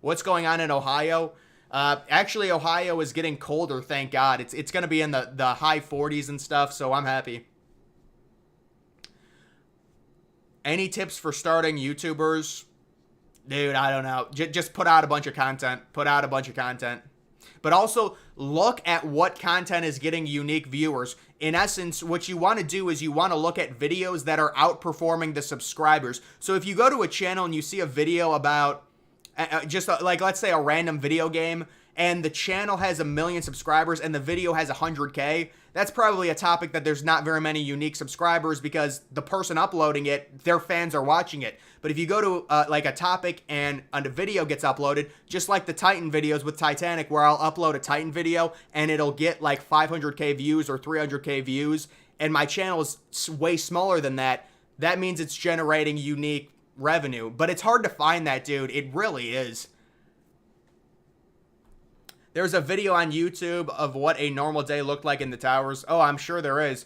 S1: What's going on in Ohio? Actually, Ohio is getting colder, thank God. It's going to be in the high 40s and stuff, so I'm happy. Any tips for starting YouTubers? Dude, I don't know. Just put out a bunch of content. But also, look at what content is getting unique viewers. In essence, what you want to do is you want to look at videos that are outperforming the subscribers. So if you go to a channel and you see a video about, let's say a random video game, and the channel has 1 million subscribers and the video has 100K, that's probably a topic that there's not very many unique subscribers, because the person uploading it, their fans are watching it. But if you go to a topic and a video gets uploaded, just like the Titan videos with Titanic, where I'll upload a Titan video and it'll get like 500K views or 300K views, and my channel is way smaller than that, that means it's generating unique revenue. But it's hard to find that, dude. It really is. There's a video on YouTube of what a normal day looked like in the towers. Oh, I'm sure there is.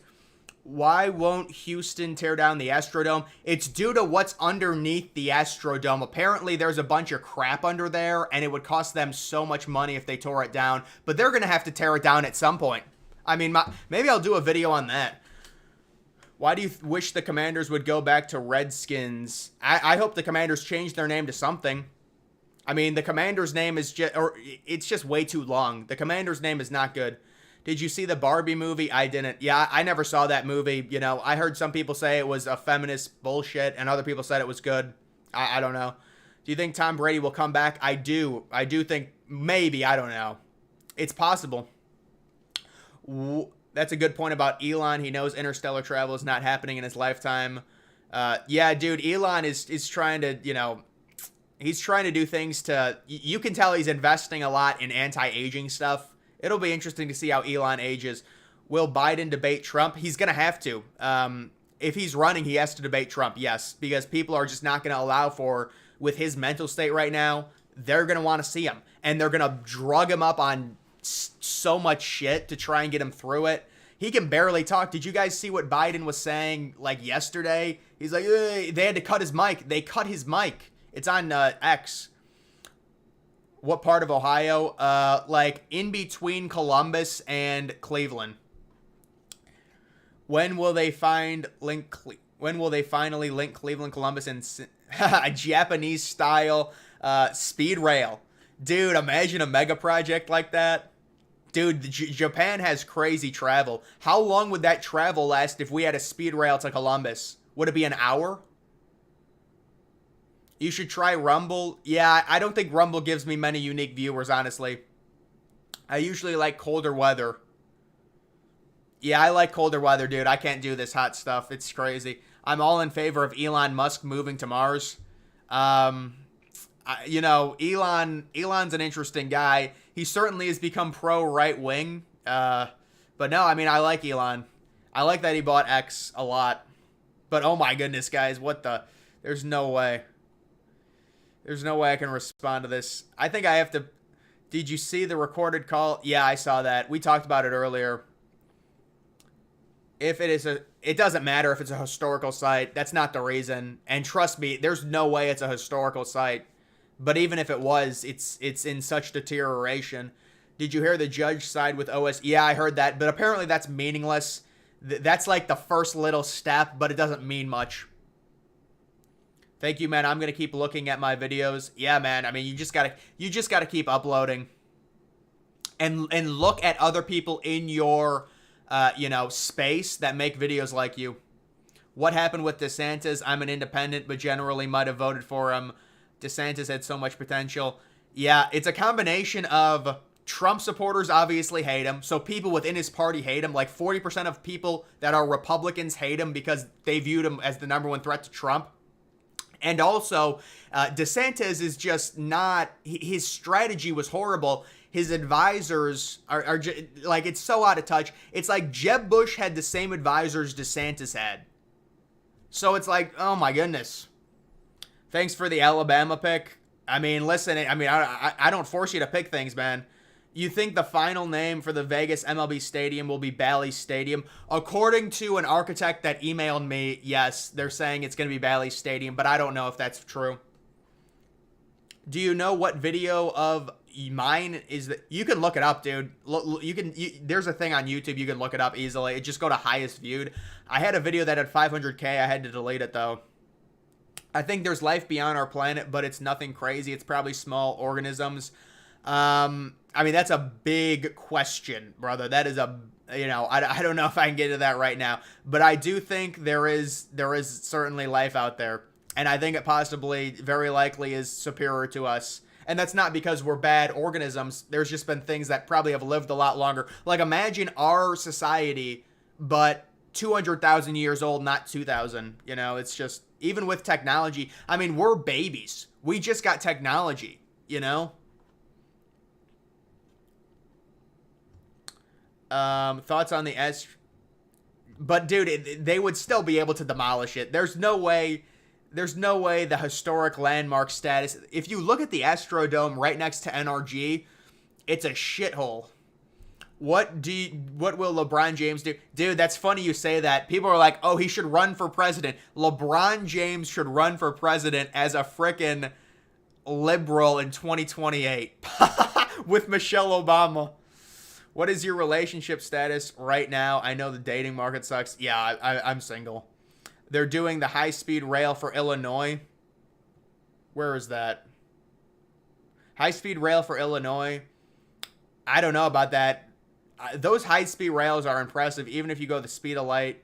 S1: Why won't Houston tear down the Astrodome? It's due to what's underneath the Astrodome. Apparently, there's a bunch of crap under there, and it would cost them so much money if they tore it down. But they're going to have to tear it down at some point. I mean, maybe I'll do a video on that. Why do you wish the Commanders would go back to Redskins? I hope the Commanders change their name to something. I mean, the Commander's name is it's just way too long. The Commander's name is not good. Did you see the Barbie movie? I didn't. Yeah, I never saw that movie. I heard some people say it was a feminist bullshit, and other people said it was good. I don't know. Do you think Tom Brady will come back? I do. I do think maybe. I don't know. It's possible. That's a good point about Elon. He knows interstellar travel is not happening in his lifetime. Yeah, dude, Elon is trying to, he's trying to do things to, you can tell he's investing a lot in anti-aging stuff. It'll be interesting to see how Elon ages. Will Biden debate Trump? He's going to have to. If he's running, he has to debate Trump, yes, because people are just not going to allow for, with his mental state right now, they're going to want to see him. And they're going to drug him up on so much shit to try and get him through it. He can barely talk. Did you guys see what Biden was saying, like, yesterday? He's like, they had to cut his mic. They cut his mic. It's on X. What part of Ohio? Like, in between Columbus and Cleveland. When will they finally link Cleveland, Columbus, and a Japanese-style speed rail? Dude, imagine a mega project like that. Dude, Japan has crazy travel. How long would that travel last if we had a speed rail to Columbus? Would it be an hour? You should try Rumble. Yeah, I don't think Rumble gives me many unique viewers, honestly. I usually like colder weather. Yeah, I like colder weather, dude. I can't do this hot stuff. It's crazy. I'm all in favor of Elon Musk moving to Mars. Elon's an interesting guy. He certainly has become pro right wing. But no, I mean, I like Elon. I like that he bought X a lot. But oh my goodness, guys, there's no way. There's no way I can respond to this. I think I have to. Did you see the recorded call? Yeah, I saw that. We talked about it earlier. It doesn't matter if it's a historical site. That's not the reason. And trust me, there's no way it's a historical site. But even if it was, it's in such deterioration. Did you hear the judge side with OS? Yeah, I heard that. But apparently that's meaningless. That's like the first little step, but it doesn't mean much. Thank you, man. I'm going to keep looking at my videos. Yeah, man. I mean, you just got to keep uploading. And look at other people in your space that make videos like you. What happened with DeSantis? I'm an independent, but generally might have voted for him. DeSantis had so much potential. Yeah, it's a combination of Trump supporters obviously hate him. So people within his party hate him. Like 40% of people that are Republicans hate him because they viewed him as the number one threat to Trump. And also, DeSantis is just not, his strategy was horrible. His advisors are like, it's so out of touch. It's like Jeb Bush had the same advisors DeSantis had. So it's like, oh my goodness. Thanks for the Alabama pick. I mean, listen, I don't force you to pick things, man. You think the final name for the Vegas MLB stadium will be Bally Stadium? According to an architect that emailed me, yes, they're saying it's going to be Bally Stadium, but I don't know if that's true. Do you know what video of mine is that? You can look it up, dude. There's a thing on YouTube. You can look it up easily. Just go to highest viewed. I had a video that had 500K. I had to delete it, though. I think there's life beyond our planet, but it's nothing crazy. It's probably small organisms. I mean, that's a big question, brother. That is I don't know if I can get into that right now, but I do think there is certainly life out there. And I think it possibly, very likely, is superior to us. And that's not because we're bad organisms. There's just been things that probably have lived a lot longer. Like, imagine our society, but 200,000 years old, not 2,000. It's just, even with technology, I mean, we're babies. We just got technology, Thoughts on the S? But, dude, they would still be able to demolish it. There's no way the historic landmark status. If you look at the Astrodome right next to NRG, it's a shithole. What will LeBron James do? Dude, that's funny you say that. People are like, oh, he should run for president. LeBron James should run for president as a frickin' liberal in 2028 with Michelle Obama. What is your relationship status right now? I know the dating market sucks. Yeah, I'm single. They're doing the high-speed rail for Illinois. Where is that? High-speed rail for Illinois. I don't know about that. Those high-speed rails are impressive, even if you go the speed of light.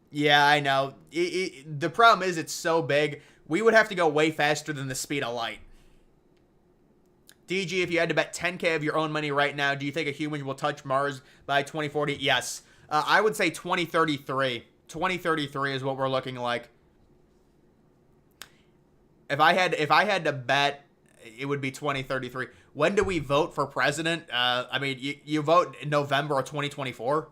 S1: Yeah, I know. The problem is it's so big, we would have to go way faster than the speed of light. DG, if you had to bet 10K of your own money right now, do you think a human will touch Mars by 2040? Yes. I would say 2033. 2033 is what we're looking like. If I had to bet, it would be 2033. When do we vote for president? I mean, you vote in November of 2024.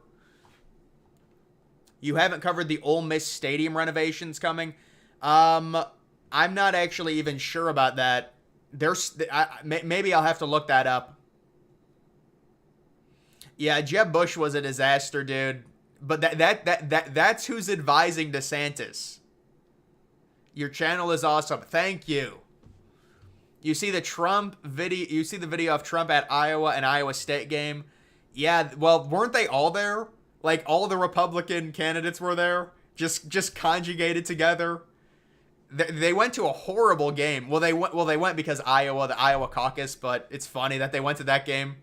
S1: You haven't covered the Ole Miss Stadium renovations coming. I'm not actually even sure about that. Maybe I'll have to look that up. Yeah, Jeb Bush was a disaster, dude. But that's who's advising DeSantis. Your channel is awesome. Thank you. You see the Trump video? You see the video of Trump at Iowa and Iowa State game? Yeah. Well, weren't they all there? Like all the Republican candidates were there, just conjugated together. They went to a horrible game. Well, they went because the Iowa caucus. But it's funny that they went to that game.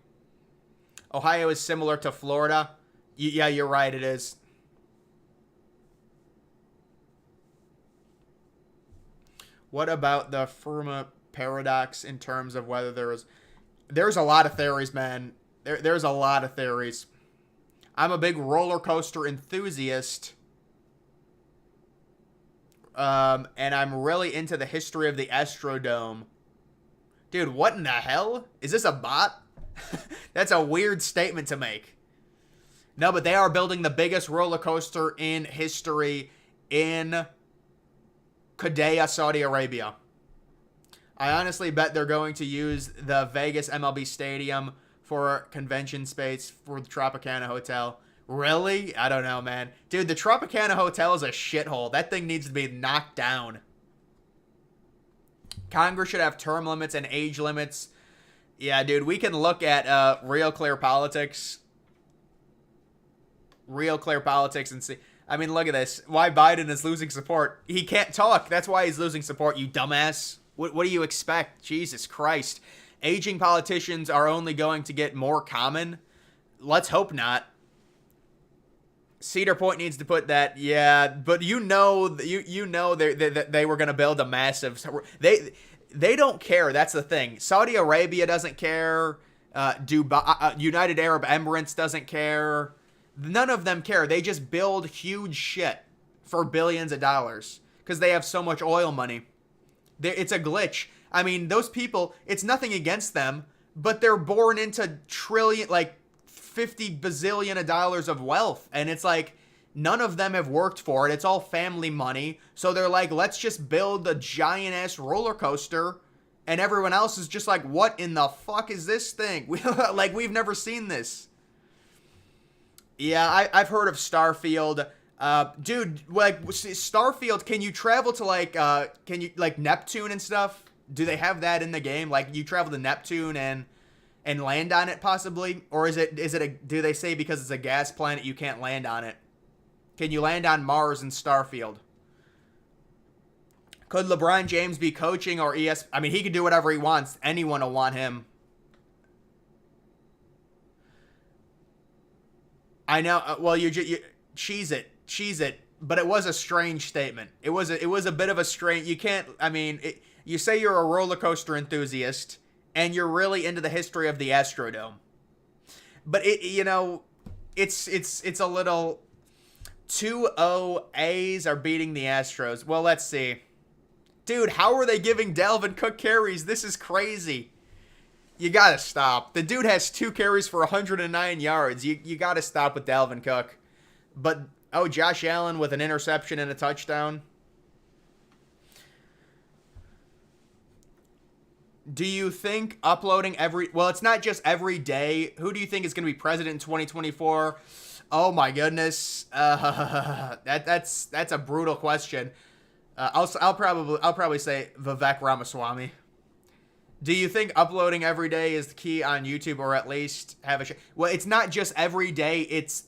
S1: Ohio is similar to Florida. Yeah, you're right. It is. What about the Fermi paradox in terms of whether there's a lot of theories, man. There's a lot of theories. I'm a big roller coaster enthusiast. And I'm really into the history of the Astrodome. Dude, what in the hell? Is this a bot? That's a weird statement to make. No, but they are building the biggest roller coaster in history in Qiddiya, Saudi Arabia. I honestly bet they're going to use the Vegas MLB Stadium for convention space for the Tropicana Hotel. Really? I don't know, man. Dude, the Tropicana Hotel is a shithole. That thing needs to be knocked down. Congress should have term limits and age limits. Yeah, dude, we can look at Real Clear Politics. Real Clear Politics and see. I mean, look at this. Why Biden is losing support. He can't talk. That's why he's losing support, you dumbass. What do you expect? Jesus Christ. Aging politicians are only going to get more common. Let's hope not. Cedar Point needs to put that. Yeah, but you know they were going to build a massive. They don't care. That's the thing. Saudi Arabia doesn't care. Dubai, United Arab Emirates doesn't care. None of them care. They just build huge shit for billions of dollars because they have so much oil money. It's a glitch. I mean, those people, it's nothing against them, but they're born into trillion, like 50 bazillion of dollars of wealth. And it's like, none of them have worked for it. It's all family money. So they're like, let's just build a giant ass roller coaster. And everyone else is just like, what in the fuck is this thing? Like, we've never seen this. Yeah, I've heard of Starfield. Dude, like, Starfield, can you travel to, like, Neptune and stuff? Do they have that in the game? Like, you travel to Neptune and land on it, possibly? Or do they say because it's a gas planet, you can't land on it? Can you land on Mars in Starfield? Could LeBron James be coaching or I mean, he could do whatever he wants. Anyone will want him. I know. Well, you cheese it. But it was a strange statement. It was a bit of a strange. You can't. I mean, you say you're a roller coaster enthusiast, and you're really into the history of the Astrodome. But it's a little. 2-0 A's are beating the Astros. Well, let's see. Dude, how are they giving Dalvin Cook carries? This is crazy. You gotta stop. The dude has 2 carries for 109 yards. You gotta stop with Dalvin Cook. But, Josh Allen with an interception and a touchdown. Do you think uploading well, it's not just every day. Who do you think is going to be president in 2024? Oh my goodness. That's a brutal question. I'll probably say Vivek Ramaswamy. Do you think uploading every day is the key on YouTube, or at least have a well, it's not just every day, it's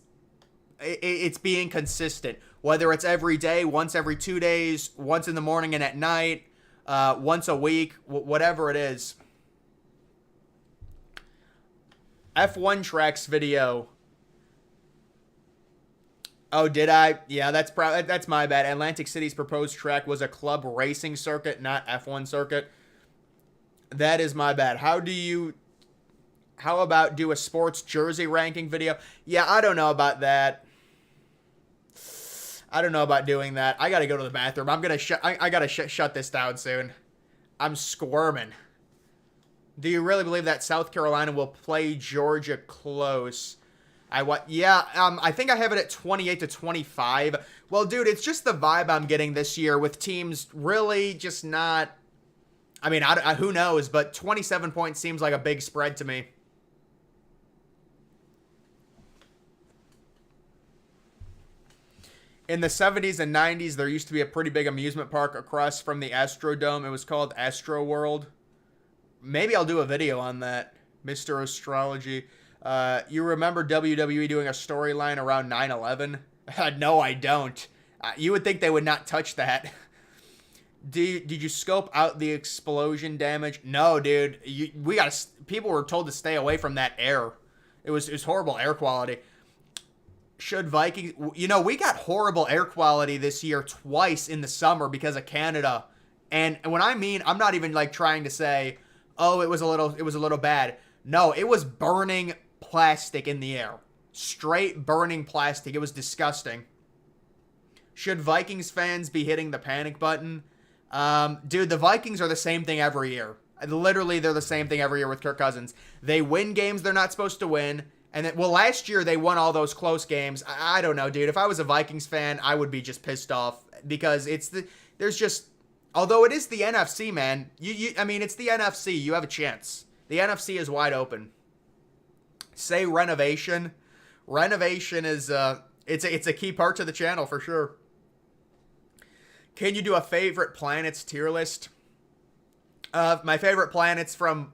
S1: being consistent. Whether it's every day, once every 2 days, once in the morning and at night, once a week, whatever it is. F1 tracks video. Oh, did I? Yeah, that's my bad. Atlantic City's proposed track was a club racing circuit, not F1 circuit. That is my bad. How about do a sports jersey ranking video? Yeah, I don't know about that. I don't know about doing that. I gotta go to the bathroom. I gotta shut this down soon. I'm squirming. Do you really believe that South Carolina will play Georgia close? Yeah, I think I have it at 28 to 25. Well, dude, it's just the vibe I'm getting this year with teams really just not. I mean, who knows? But 27 points seems like a big spread to me. In the 70s and 90s, there used to be a pretty big amusement park across from the Astrodome. It was called Astro World. Maybe I'll do a video on that, Mr. Astrology. You remember WWE doing a storyline around 9/11? No, I don't. You would think they would not touch that. Did you scope out the explosion damage? No, dude. People were told to stay away from that air. It was horrible air quality. Should Vikings... we got horrible air quality this year twice in the summer because of Canada. And when I mean, I'm not even like trying to say, oh, it was a little bad. No, it was burning plastic in the air. Straight burning plastic. It was disgusting. Should Vikings fans be hitting the panic button? Dude, the Vikings are the same thing every year. Literally, they're the same thing every year with Kirk Cousins. They win games they're not supposed to win. And then, last year they won all those close games. I don't know, dude. If I was a Vikings fan, I would be just pissed off because although it is the NFC, man. It's the NFC. You have a chance. The NFC is wide open. Say renovation. Renovation is it's a key part to the channel for sure. Can you do a favorite planets tier list? My favorite planets from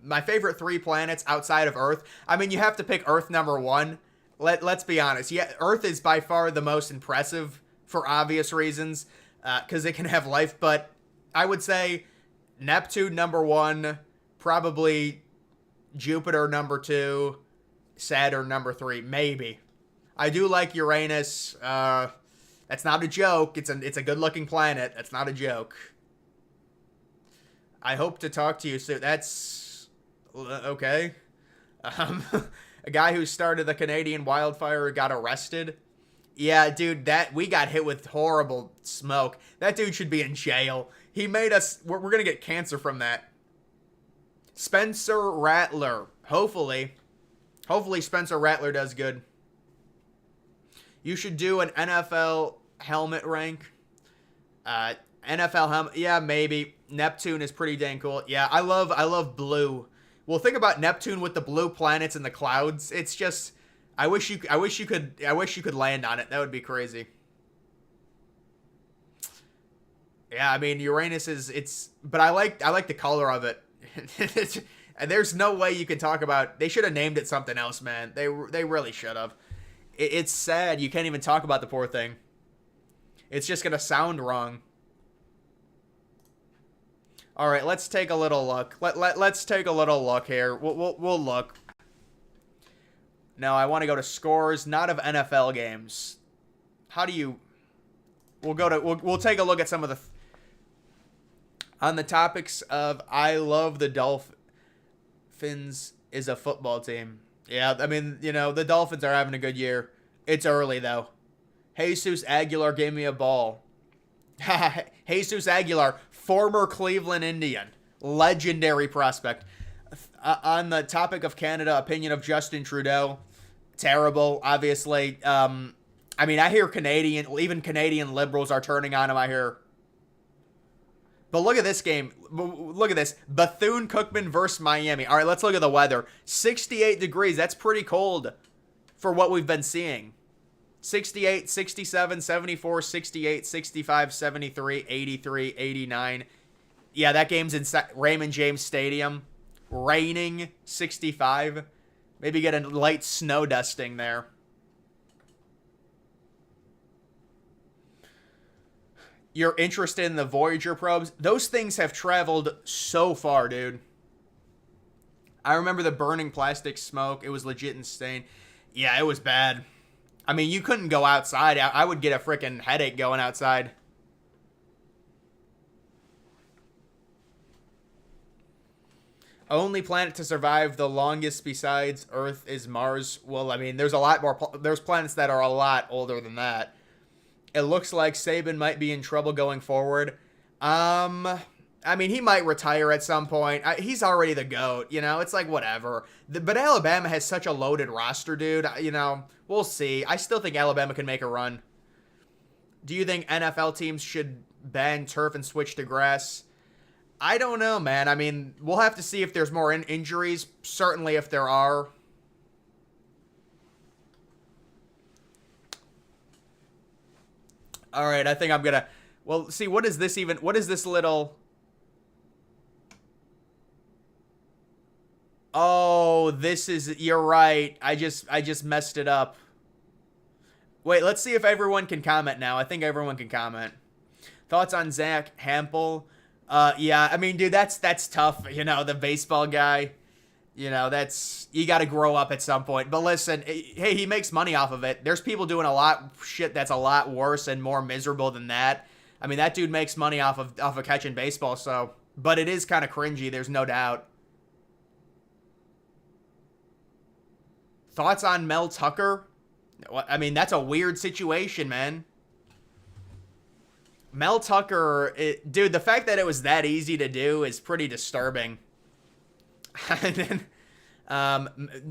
S1: my favorite 3 planets outside of Earth. I mean, you have to pick Earth number 1. Let's be honest. Yeah, Earth is by far the most impressive for obvious reasons, because it can have life. But I would say Neptune number 1, probably Jupiter number 2, Saturn number 3, maybe. I do like Uranus. That's not a joke. It's a good-looking planet. That's not a joke. I hope to talk to you soon. That's okay. A guy who started the Canadian wildfire got arrested. Yeah, dude, we got hit with horrible smoke. That dude should be in jail. He made us... We're going to get cancer from that. Spencer Rattler. Hopefully Spencer Rattler does good. You should do an NFL helmet rank. NFL helmet... Yeah, maybe. Neptune is pretty dang cool. Yeah, I love blue. Well, think about Neptune with the blue planets and the clouds. It's just... I wish you could land on it. That would be crazy. Yeah, I mean Uranus is but I like the color of it. And there's no way you can talk about. They should have named it something else, man. They really should have. It's sad you can't even talk about the poor thing. It's just gonna sound wrong. All right, let's take a little look. Let's take a little look here. We'll look. No, I want to go to scores, not of NFL games. How do you... We'll take a look at some of the... On the topics of I love the Dolphins is a football team. Yeah, I mean, the Dolphins are having a good year. It's early, though. Jesus Aguilar gave me a ball. Jesus Aguilar, former Cleveland Indian. Legendary prospect. On the topic of Canada, opinion of Justin Trudeau, terrible, obviously. I mean, I hear even Canadian liberals are turning on him, I hear. But look at this game. Look at this. Bethune-Cookman versus Miami. All right, let's look at the weather. 68 degrees. That's pretty cold for what we've been seeing. 68, 67, 74, 68, 65, 73, 83, 89. Yeah, that game's in Raymond James Stadium. Raining, 65. Maybe get a light snow dusting there. You're interested in the Voyager probes? Those things have traveled so far, dude. I remember the burning plastic smoke. It was legit insane. Yeah, it was bad. I mean, you couldn't go outside. I would get a freaking headache going outside. Only planet to survive the longest besides Earth is Mars. Well, I mean, there's a lot more. There's planets that are a lot older than that. It looks like Saban might be in trouble going forward. I I mean, he might retire at some point. He's already the GOAT, you know? It's like, whatever. But Alabama has such a loaded roster, dude. You know, we'll see. I still think Alabama can make a run. Do you think NFL teams should ban turf and switch to grass? I don't know, man. I mean, we'll have to see if there's more injuries. Certainly if there are. All right, I think I'm going to... Well, see, what is this even... What is this little... Oh, this is... You're right. I just messed it up. Wait, let's see if everyone can comment now. I think everyone can comment. Thoughts on Zach Hampel? Yeah, I mean, dude, that's tough. You know, the baseball guy. You know, that's... You got to grow up at some point. But listen, hey, he makes money off of it. There's people doing a lot shit that's a lot worse and more miserable than that. I mean, that dude makes money off of catching baseball, so... But it is kind of cringy, there's no doubt. Thoughts on Mel Tucker? I mean, that's a weird situation, man. Mel Tucker, dude, the fact that it was that easy to do is pretty disturbing. And then,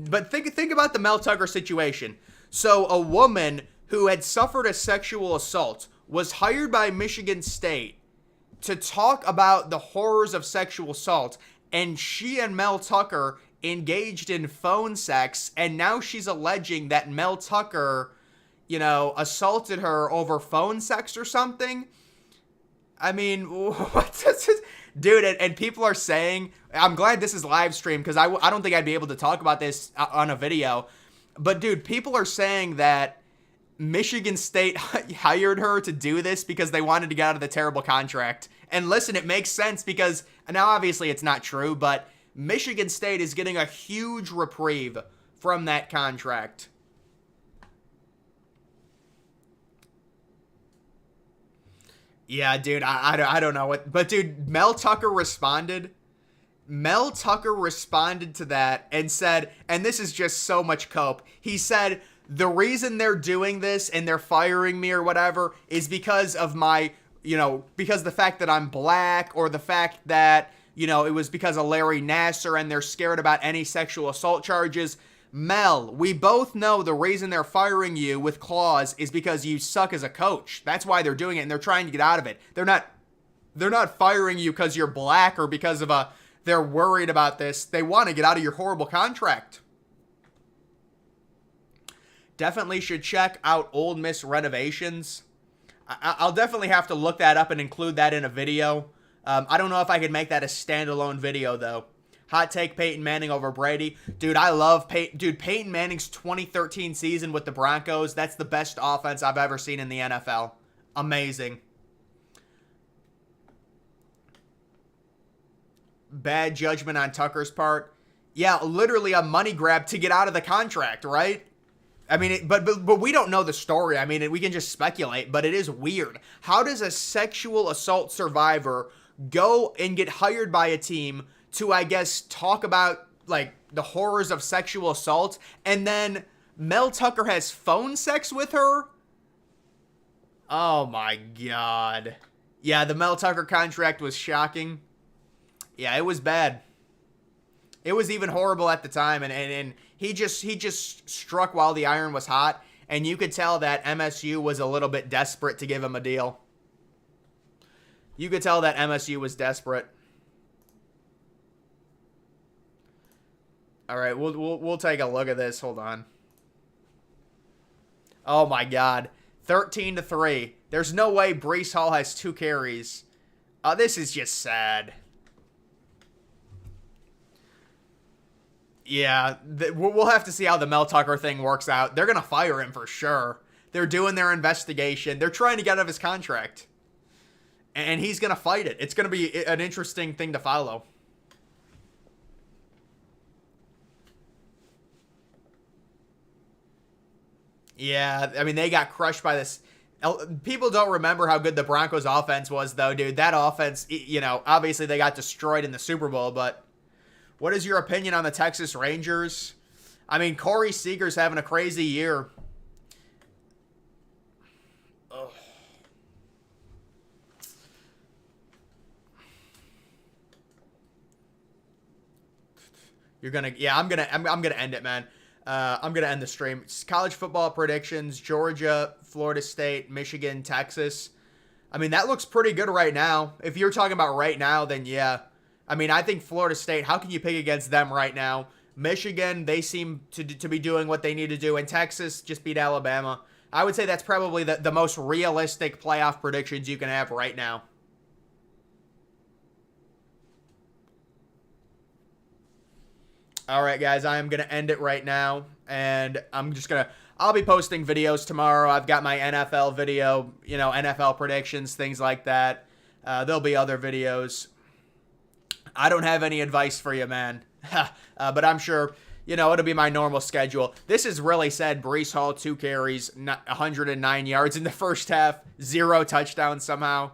S1: but think about the Mel Tucker situation. So a woman who had suffered a sexual assault was hired by Michigan State to talk about the horrors of sexual assault, and she and Mel Tucker engaged in phone sex, and now she's alleging that Mel Tucker, you know, assaulted her over phone sex or something. I mean, what's this? Dude, and people are saying, I'm glad this is live stream because I don't think I'd be able to talk about this on a video. But dude, people are saying that Michigan State hired her to do this because they wanted to get out of the terrible contract. And listen, it makes sense because now obviously it's not true, but Michigan State is getting a huge reprieve from that contract. Yeah, dude, I don't know what, but dude, Mel Tucker responded. Mel Tucker responded to that and said, and this is just so much cope. He said, the reason they're doing this and they're firing me or whatever is because of my, you know, because the fact that I'm black, or the fact that, you know, it was because of Larry Nassar and they're scared about any sexual assault charges. Mel, we both know the reason they're firing you with clause is because you suck as a coach. That's why they're doing it, and they're trying to get out of it. They're not firing you because you're black or because of they're worried about this. They want to get out of your horrible contract. Definitely should check out Ole Miss renovations. I'll definitely have to look that up and include that in a video. I don't know if I could make that a standalone video, though. Hot take, Peyton Manning over Brady. Dude, I love Peyton Manning's 2013 season with the Broncos. That's the best offense I've ever seen in the NFL. Amazing. Bad judgment on Tucker's part. Yeah, literally a money grab to get out of the contract, right? I mean, but we don't know the story. I mean, we can just speculate, but it is weird. How does a sexual assault survivor go and get hired by a team to, I guess, talk about, like, the horrors of sexual assault, and then Mel Tucker has phone sex with her? Oh, my God. Yeah, the Mel Tucker contract was shocking. Yeah, it was bad. It was even horrible at the time, and he just struck while the iron was hot, and you could tell that MSU was a little bit desperate to give him a deal. You could tell that MSU was desperate. All right, we'll take a look at this. Hold on. Oh my God, 13-3. There's no way Breece Hall has 2 carries. This is just sad. Yeah, we'll have to see how the Mel Tucker thing works out. They're gonna fire him for sure. They're doing their investigation. They're trying to get out of his contract, and he's gonna fight it. It's gonna be an interesting thing to follow. Yeah, I mean, they got crushed by this. People don't remember how good the Broncos offense was, though, dude. That offense, you know, obviously they got destroyed in the Super Bowl, but what is your opinion on the Texas Rangers? I mean, Corey Seager's having a crazy year. Ugh. I'm gonna end it, man. I'm gonna end the stream. It's college football predictions: Georgia, Florida State, Michigan, Texas. I mean, that looks pretty good right now. If you're talking about right now, then yeah. I mean, I think Florida State, how can you pick against them right now? Michigan, they seem to be doing what they need to do. And Texas just beat Alabama. I would say that's probably the most realistic playoff predictions you can have right now. All right, guys, I am going to end it right now. And I'll be posting videos tomorrow. I've got my NFL video, NFL predictions, things like that. There'll be other videos. I don't have any advice for you, man. But I'm sure, it'll be my normal schedule. This is really sad. Breece Hall, 2 carries, 109 yards in the first half, 0 touchdowns somehow.